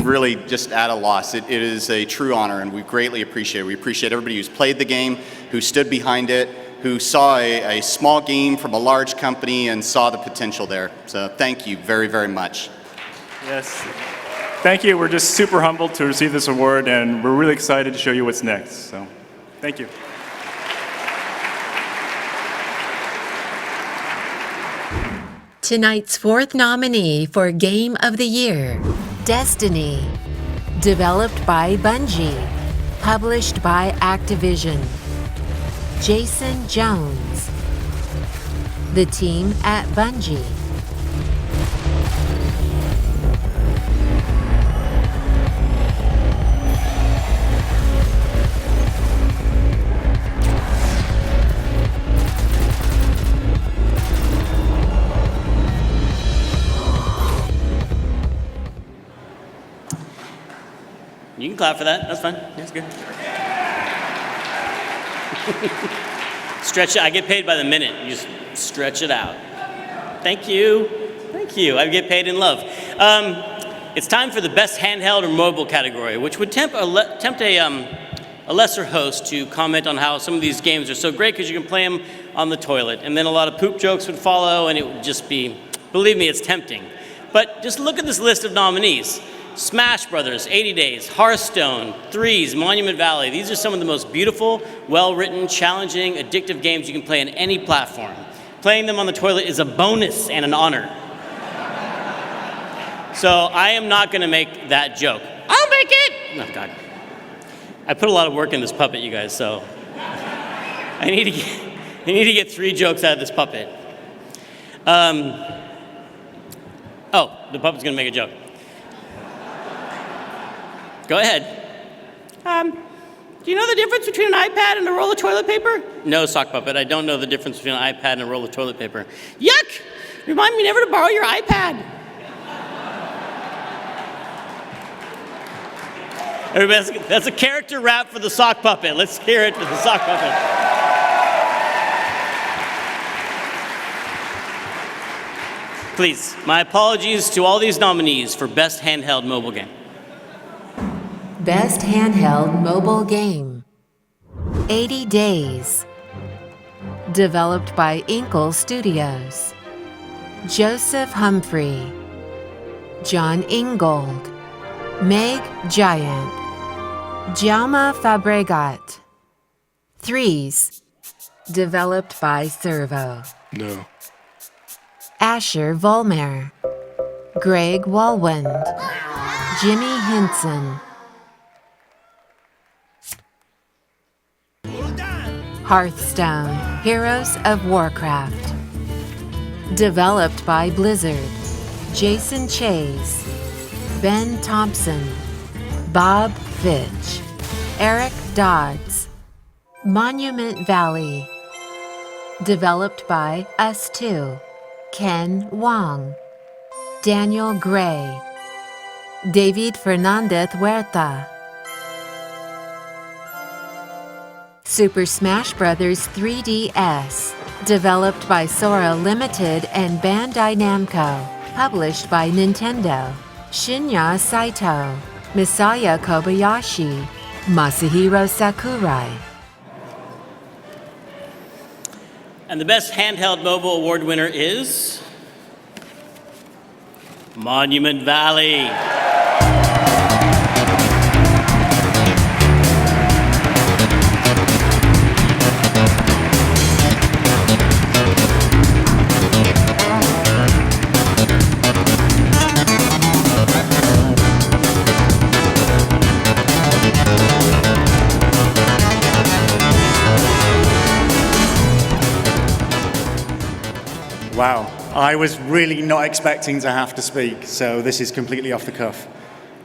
Really just at a loss. It is a true honor and we greatly appreciate it. We appreciate everybody who's played the game, who stood behind it, who saw a small game from a large company and saw the potential there. So thank you very, very much. Yes. Thank you. We're just super humbled to receive this award and we're really excited to show you what's next. So thank you. Tonight's fourth nominee for Game of the Year, Destiny, developed by Bungie, published by Activision. Jason Jones, the team at Bungie. You can clap for that. That's fine. That's good. Stretch it. I get paid by the minute. You just stretch it out. Thank you. Thank you. I get paid in love. It's time for the best handheld or mobile category, which would tempt a lesser host to comment on how some of these games are so great because you can play them on the toilet. And then a lot of poop jokes would follow, and it would just be, believe me, it's tempting. But just look at this list of nominees. Smash Brothers, 80 Days, Hearthstone, Threes, Monument Valley. These are some of the most beautiful, well-written, challenging, addictive games you can play on any platform. Playing them on the toilet is a bonus and an honor. So I am not going to make that joke. I'll make it! Oh, God. I put a lot of work in this puppet, you guys, so I need to get 3 jokes out of this puppet. Oh, the puppet's going to make a joke. Go ahead. Do you know the difference between an iPad and a roll of toilet paper? No, sock puppet. I don't know the difference between an iPad and a roll of toilet paper. Yuck! Remind me never to borrow your iPad. Everybody, that's a character rap for the sock puppet. Let's hear it for the sock puppet. Please, my apologies to all these nominees for Best Handheld Mobile Game. Best Handheld Mobile Game, 80 Days, developed by Inkle Studios. Joseph Humphrey, John Ingold, Meg Giant, Jaume Fabregat. Threes, developed by Servo. No. Asher Volmer. Greg Walwend. Jimmy Henson. Hearthstone, Heroes of Warcraft. Developed by Blizzard. Jason Chase. Ben Thompson. Bob Fitch. Eric Dodds. Monument Valley. Developed by Us Two. Ken Wong. Daniel Gray. David Fernandez Huerta. Super Smash Bros. 3DS. Developed by Sora Limited and Bandai Namco. Published by Nintendo. Shinya Saito. Misaya Kobayashi. Masahiro Sakurai. And the best handheld mobile award winner is Monument Valley. Wow, I was really not expecting to have to speak, so this is completely off the cuff.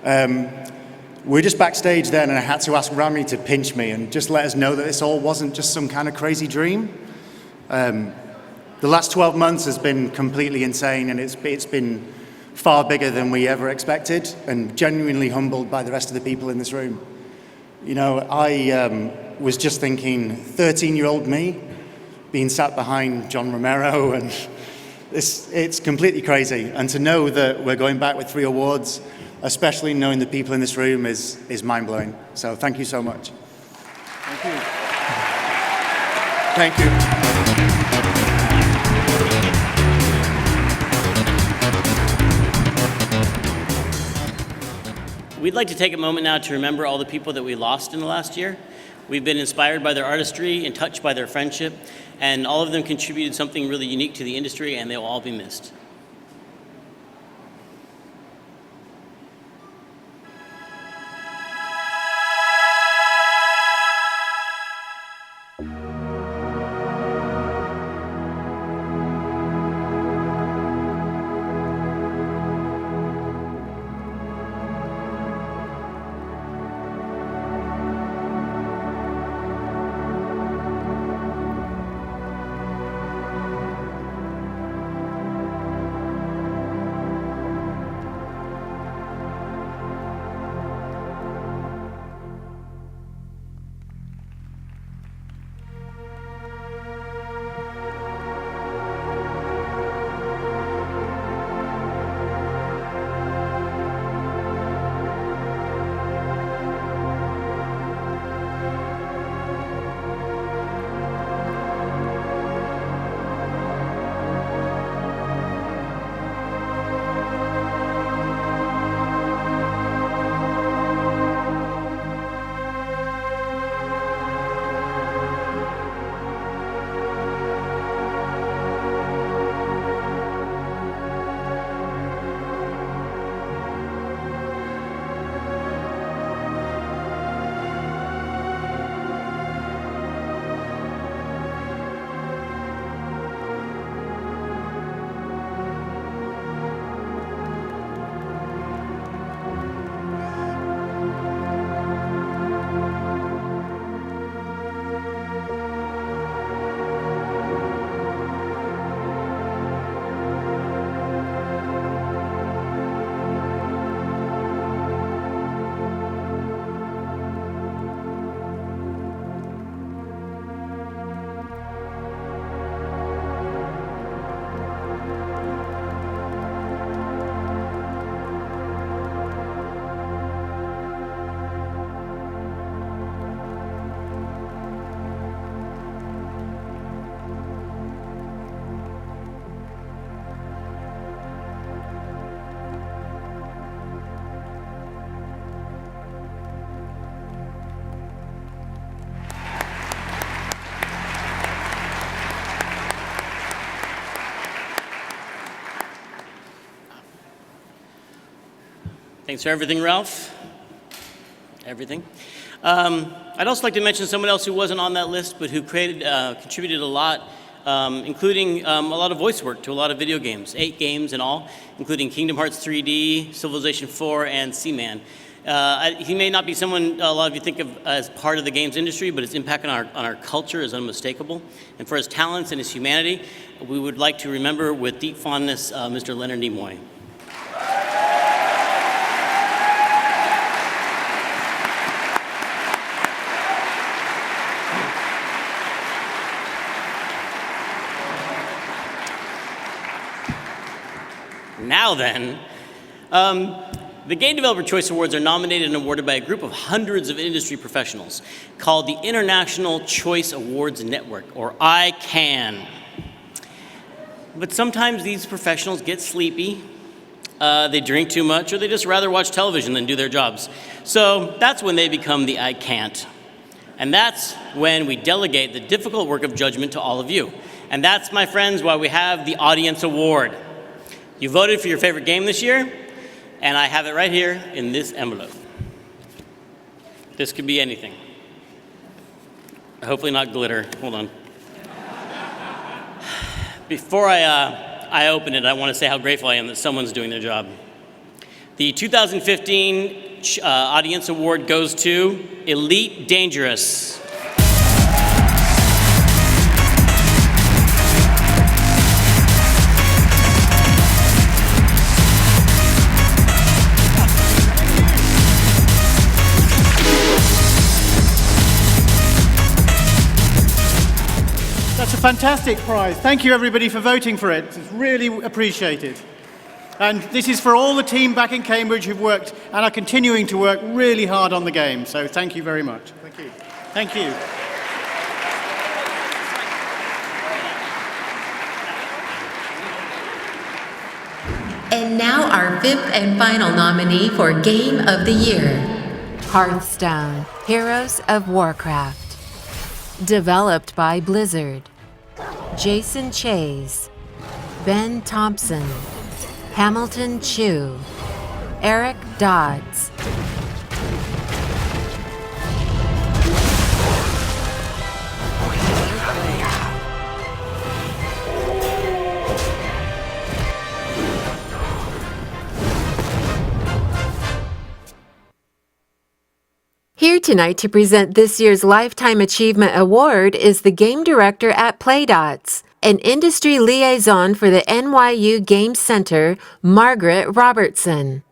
We were just backstage then, and I had to ask Rami to pinch me and just let us know that this all wasn't just some kind of crazy dream. The last 12 months has been completely insane, and it's been far bigger than we ever expected, and genuinely humbled by the rest of the people in this room. You know, I was just thinking, 13-year-old me being sat behind John Romero, and it's completely crazy. And to know that we're going back with 3 awards, especially knowing the people in this room, is mind-blowing. So thank you so much. Thank you. Thank you. We'd like to take a moment now to remember all the people that we lost in the last year. We've been inspired by their artistry and touched by their friendship, and all of them contributed something really unique to the industry, and they'll all be missed. Thanks for everything, Ralph. Everything. I'd also like to mention someone else who wasn't on that list, but who contributed a lot, including a lot of voice work to a lot of video games, 8 games in all, including Kingdom Hearts 3D, Civilization 4, and Seaman. He may not be someone a lot of you think of as part of the games industry, but his impact on our culture is unmistakable. And for his talents and his humanity, we would like to remember with deep fondness Mr. Leonard Nimoy. Now then, the Game Developer Choice Awards are nominated and awarded by a group of hundreds of industry professionals called the International Choice Awards Network, or ICANN. But sometimes these professionals get sleepy, they drink too much, or they just rather watch television than do their jobs. So that's when they become the I can't. And that's when we delegate the difficult work of judgment to all of you. And that's, my friends, why we have the Audience Award. You voted for your favorite game this year, and I have it right here in this envelope. This could be anything. Hopefully not glitter. Hold on. Before I open it, I want to say how grateful I am that someone's doing their job. The 2015 Audience Award goes to Elite Dangerous. That's a fantastic prize. Thank you, everybody, for voting for it. It's really appreciated. And this is for all the team back in Cambridge who've worked and are continuing to work really hard on the game. So thank you very much. Thank you. Thank you. And now our 5th and final nominee for Game of the Year. Hearthstone, Heroes of Warcraft. Developed by Blizzard. Jason Chase. Ben Thompson. Hamilton Chu. Eric Dodds. Here tonight to present this year's Lifetime Achievement Award is the game director at Playdots, an industry liaison for the NYU Games Center, Margaret Robertson.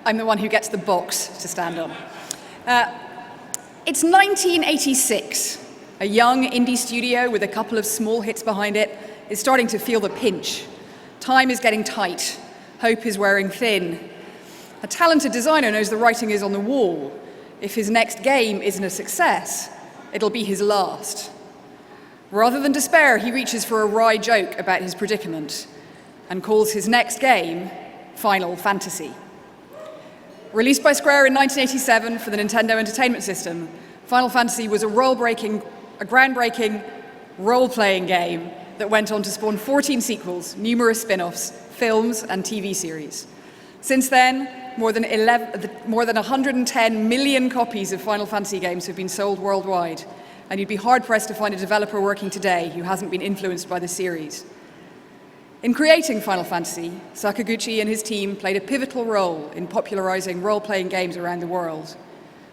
I'm the one who gets the box to stand on. It's 1986. A young indie studio with a couple of small hits behind it is starting to feel the pinch. Time is getting tight. Hope is wearing thin. A talented designer knows the writing is on the wall. If his next game isn't a success, it'll be his last. Rather than despair, he reaches for a wry joke about his predicament and calls his next game Final Fantasy. Released by Square in 1987 for the Nintendo Entertainment System, Final Fantasy was a groundbreaking role-playing game that went on to spawn 14 sequels, numerous spin-offs, films, and TV series. Since then, more than 110 million copies of Final Fantasy games have been sold worldwide, and you'd be hard-pressed to find a developer working today who hasn't been influenced by the series. In creating Final Fantasy, Sakaguchi and his team played a pivotal role in popularizing role-playing games around the world.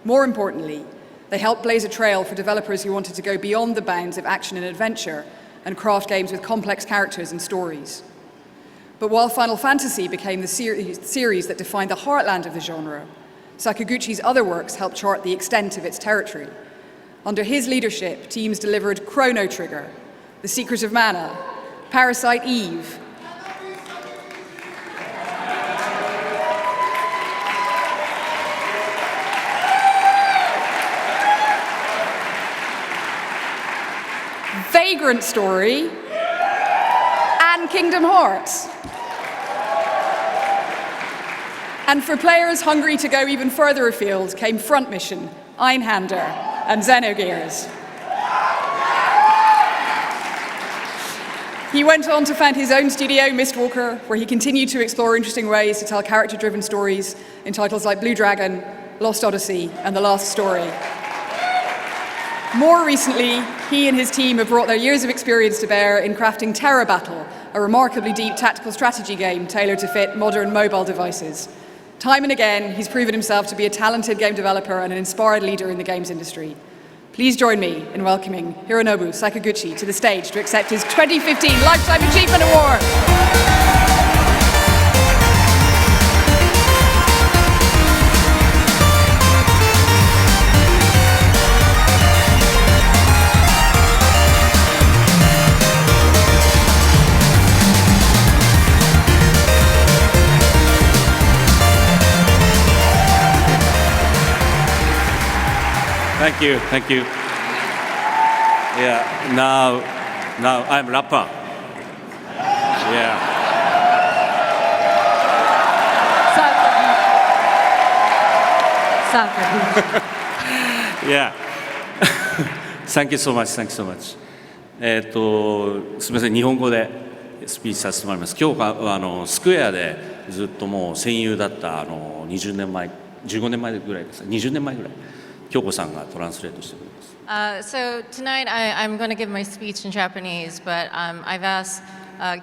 More importantly, they helped blaze a trail for developers who wanted to go beyond the bounds of action and adventure and craft games with complex characters and stories. But while Final Fantasy became the series that defined the heartland of the genre, Sakaguchi's other works helped chart the extent of its territory. Under his leadership, teams delivered Chrono Trigger, The Secret of Mana, Parasite Eve, Vagrant Story, and Kingdom Hearts. And for players hungry to go even further afield came Front Mission, Einhander, and Xenogears. He went on to found his own studio, Mistwalker, where he continued to explore interesting ways to tell character-driven stories in titles like Blue Dragon, Lost Odyssey, and The Last Story. More recently, he and his team have brought their years of experience to bear in crafting Terra Battle, a remarkably deep tactical strategy game tailored to fit modern mobile devices. Time and again, he's proven himself to be a talented game developer and an inspired leader in the games industry. Please join me in welcoming Hironobu Sakaguchi to the stage to accept his 2015 Lifetime Achievement Award. Thank you, thank you. Yeah, now I'm rapper. Yeah. Yeah. Thank you so much, thank you so much. すみません、日本語でスピーチさせてもらいます。今日はスクエアでずっともう戦友だった20年前、15年前ぐらいですか、20年前ぐらい。京子さんがトランスレートしてくれます。So tonight I'm going to give my speech in Japanese, but I've asked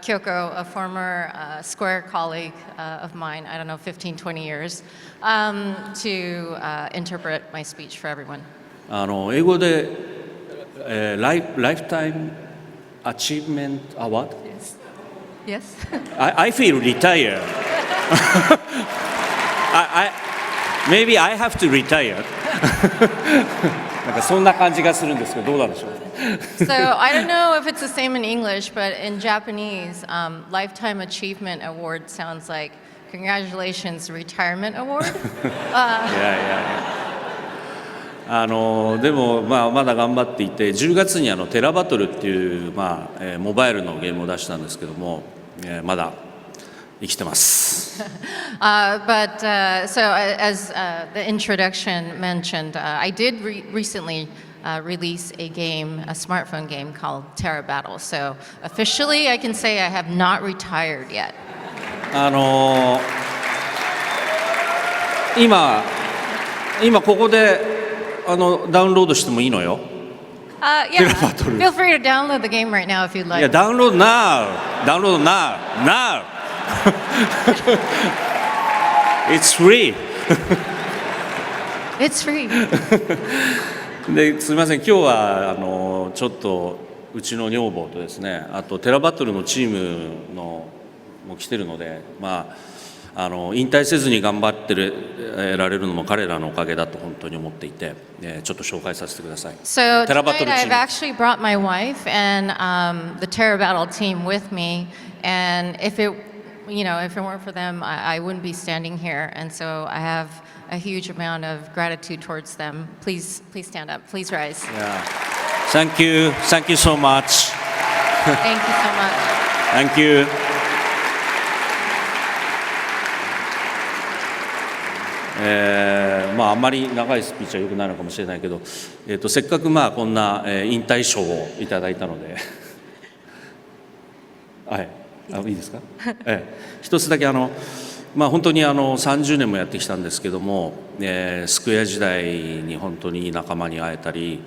Kyoko, a former Square colleague of mine, I don't know, 15, 20 years, to interpret my speech for everyone. 英語で、Lifetime Achievement Award? Yes. I feel retired. Maybe I have to retire. なんかそんな感じがするんですけど、どうなんでしょう。So I don't know if it's the same in English, but in Japanese, Lifetime Achievement Award sounds like Congratulations Retirement Award. でも、まだ頑張っていて、10月にテラバトルっていう、モバイルのゲームを出したんですけども、まだ生きてます。But so as the introduction mentioned, I did recently release a game, a smartphone game called Terra Battle. So officially, I can say I have not retired yet. 今ここでダウンロードしてもいいのよ。Yeah, feel free to download the game right now if you'd like. いや、ダウンロード now! ダウンロード now! Now! It's free! It's free! ですみません、今日はちょっとうちの女房とですね、あとテラバトルのチームのも来てるので、引退せずに頑張ってられるのも彼らのおかげだと本当に思っていて、ちょっと紹介させてください。So tonight I've actually brought my wife and the Terra Battle team with me, and if it weren't for them, I wouldn't be standing here, and so I have a huge amount of gratitude towards them. Please stand up. Please rise. Yeah. Thank you so much. Thank you so much. Thank you. あんまり長いスピーチは良くないのかもしれないけど、せっかくこんな引退賞をいただいたのではい、いいですか。一つだけ本当に30年もやってきたんですけども、スクエア時代に本当に仲間に会えたり、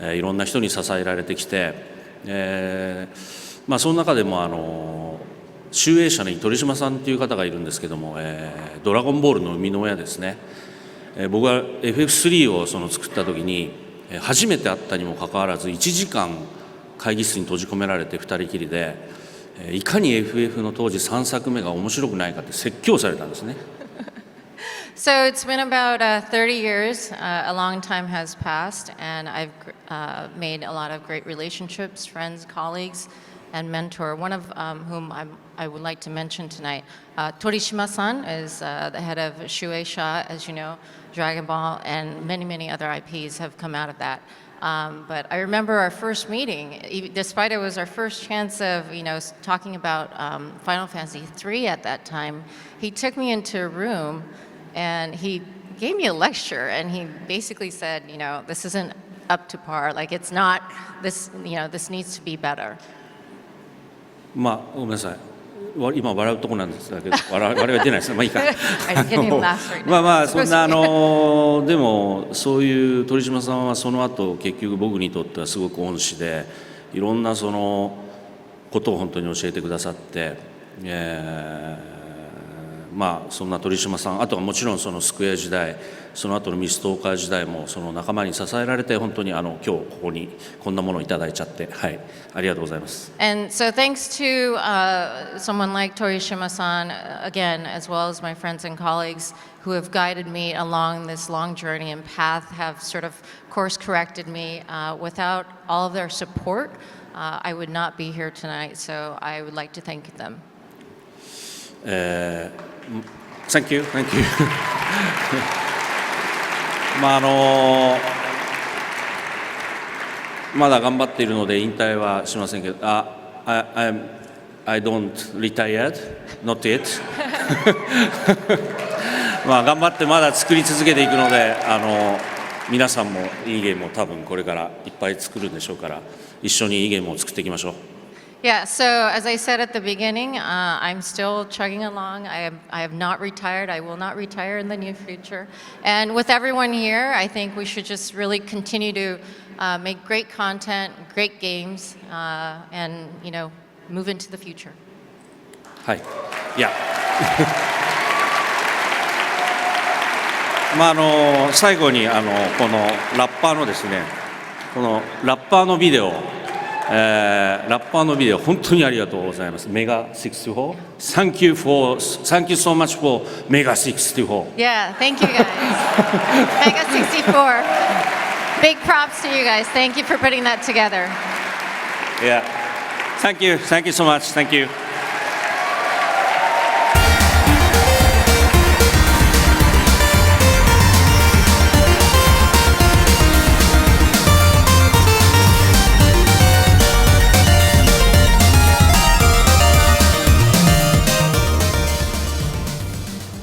いろんな人に支えられてきて、その中でも集英社に鳥島さんという方がいるんですけども、ドラゴンボールの生みの親ですね。僕が FF3 を作った時に初めて会ったにもかかわらず1時間会議室に閉じ込められて2人きりで、いかに FF の当時3作目が面白くないかって説教されたんですね。So it's been about 30 years. A long time has passed, and I've made a lot of great relationships, friends, colleagues, and mentor. One of whom I would like to mention tonight, Torishima-san is the head of Shueisha, as you know, Dragon Ball, and many other IPs have come out of that. But I remember our first meeting, despite it was our first chance of, talking about Final Fantasy III at that time, he took me into a room and he gave me a lecture, and he basically said, this isn't up to par. Like, it's not, this needs to be better. まあ、ごめんなさい。今笑うとこなんですけど、笑いは出ないですね。まあいいか。まあまあ、そんなでも、そういう鳥島さんはその後、結局僕にとってはすごく恩師で、いろんなそのことを本当に教えてくださって、まあそんな鳥島さん、あとはもちろんそのスクエア時代、その後のミストーカー時代もその仲間に支えられて、本当に今日ここにこんなものをいただいちゃって、はい、ありがとうございます。And so thanks to someone like Torishima-san, again, as well as my friends and colleagues who have guided me along this long journey and path, have sort of course corrected me. Without all of their support, I would not be here tonight. So I would like to thank them. Thank you, thank you. まあまだ頑張っているので引退はしませんけど、I don't retired, not yet. まあ頑張ってまだ作り続けていくので、皆さんもいいゲームを多分これからいっぱい作るんでしょうから、一緒にいいゲームを作っていきましょう。Yeah, so as I said at the beginning, I'm still chugging along. I have not retired. I will not retire in the near future. And with everyone here, I think we should just really continue to make great content, great games, and move into the future. はい。いや。まあ最後にこのラッパーのですね、このラッパーのビデオ。ラッパーのビデオ本当にありがとうございます。メガ64。Thank you so much for Mega 64. Yeah, thank you guys. Mega 64. Big props to you guys. Thank you for putting that together. Yeah. Thank you so much. Thank you.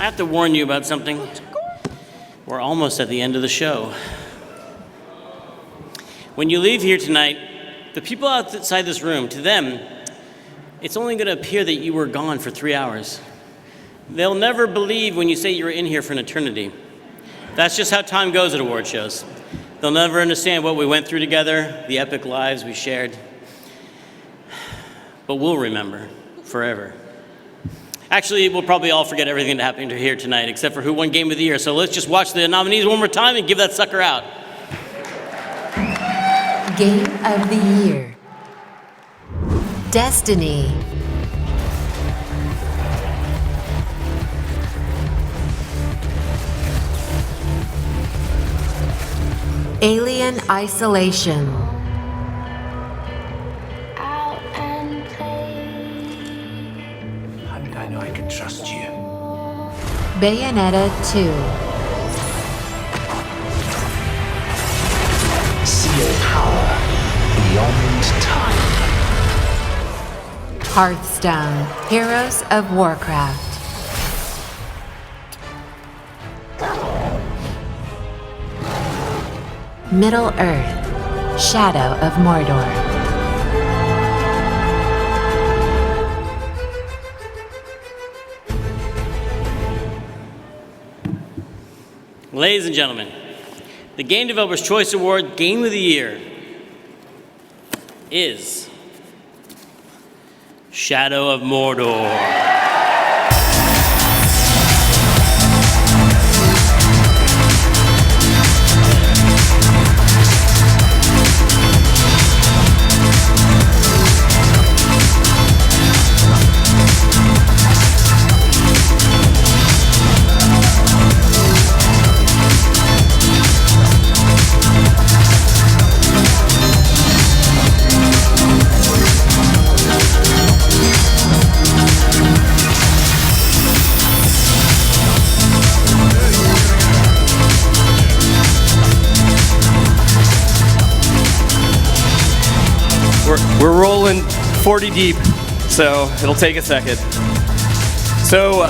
I have to warn you about something. We're almost at the end of the show. When you leave here tonight, the people outside this room, to them, it's only going to appear that you were gone for 3 hours. They'll never believe when you say you were in here for an eternity. That's just how time goes at award shows. They'll never understand what we went through together, the epic lives we shared. But we'll remember forever. Actually, we'll probably all forget everything that happened here tonight, except for who won Game of the Year. So let's just watch the nominees one more time and give that sucker out. Game of the Year. Destiny. Alien Isolation. I know I can trust you. Bayonetta 2. Seal power beyond time. Hearthstone. Heroes of Warcraft. Middle Earth. Shadow of Mordor. Ladies and gentlemen, the Game Developers Choice Award Game of the Year is Shadow of Mordor. We're rolling 40 deep, so it'll take a second. So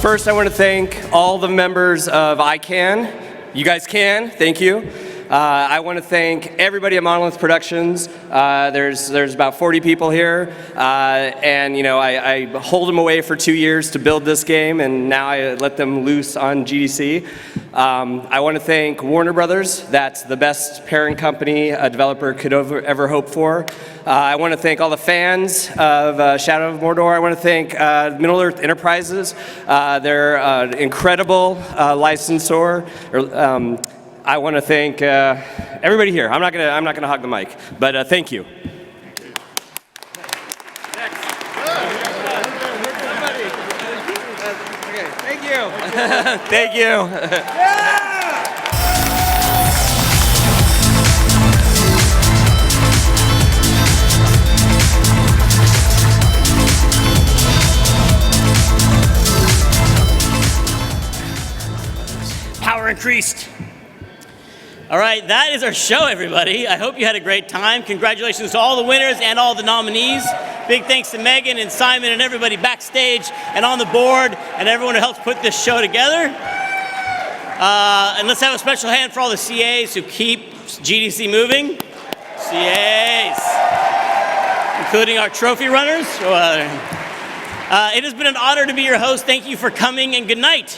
first I want to thank all the members of ICANN. You guys can, thank you. I want to thank everybody at Monolith Productions. There's about 40 people here, and you know I hold them away for 2 years to build this game, and now I let them loose on GDC. I want to thank Warner Brothers. That's the best parent company a developer could ever hope for. I want to thank all the fans of Shadow of Mordor. I want to thank Middle-earth Enterprises. They're an incredible licensor. I want to thank everybody here. I'm not gonna hog the mic, but thank you. Thank you. Thank you. Power increased. All right, that is our show, everybody. I hope you had a great time. Congratulations to all the winners and all the nominees. Big thanks to Megan and Simon and everybody backstage and on the board and everyone who helped put this show together. And let's have a special hand for all the CAs who keep GDC moving. CAs, including our trophy runners. It has been an honor to be your host. Thank you for coming, and good night.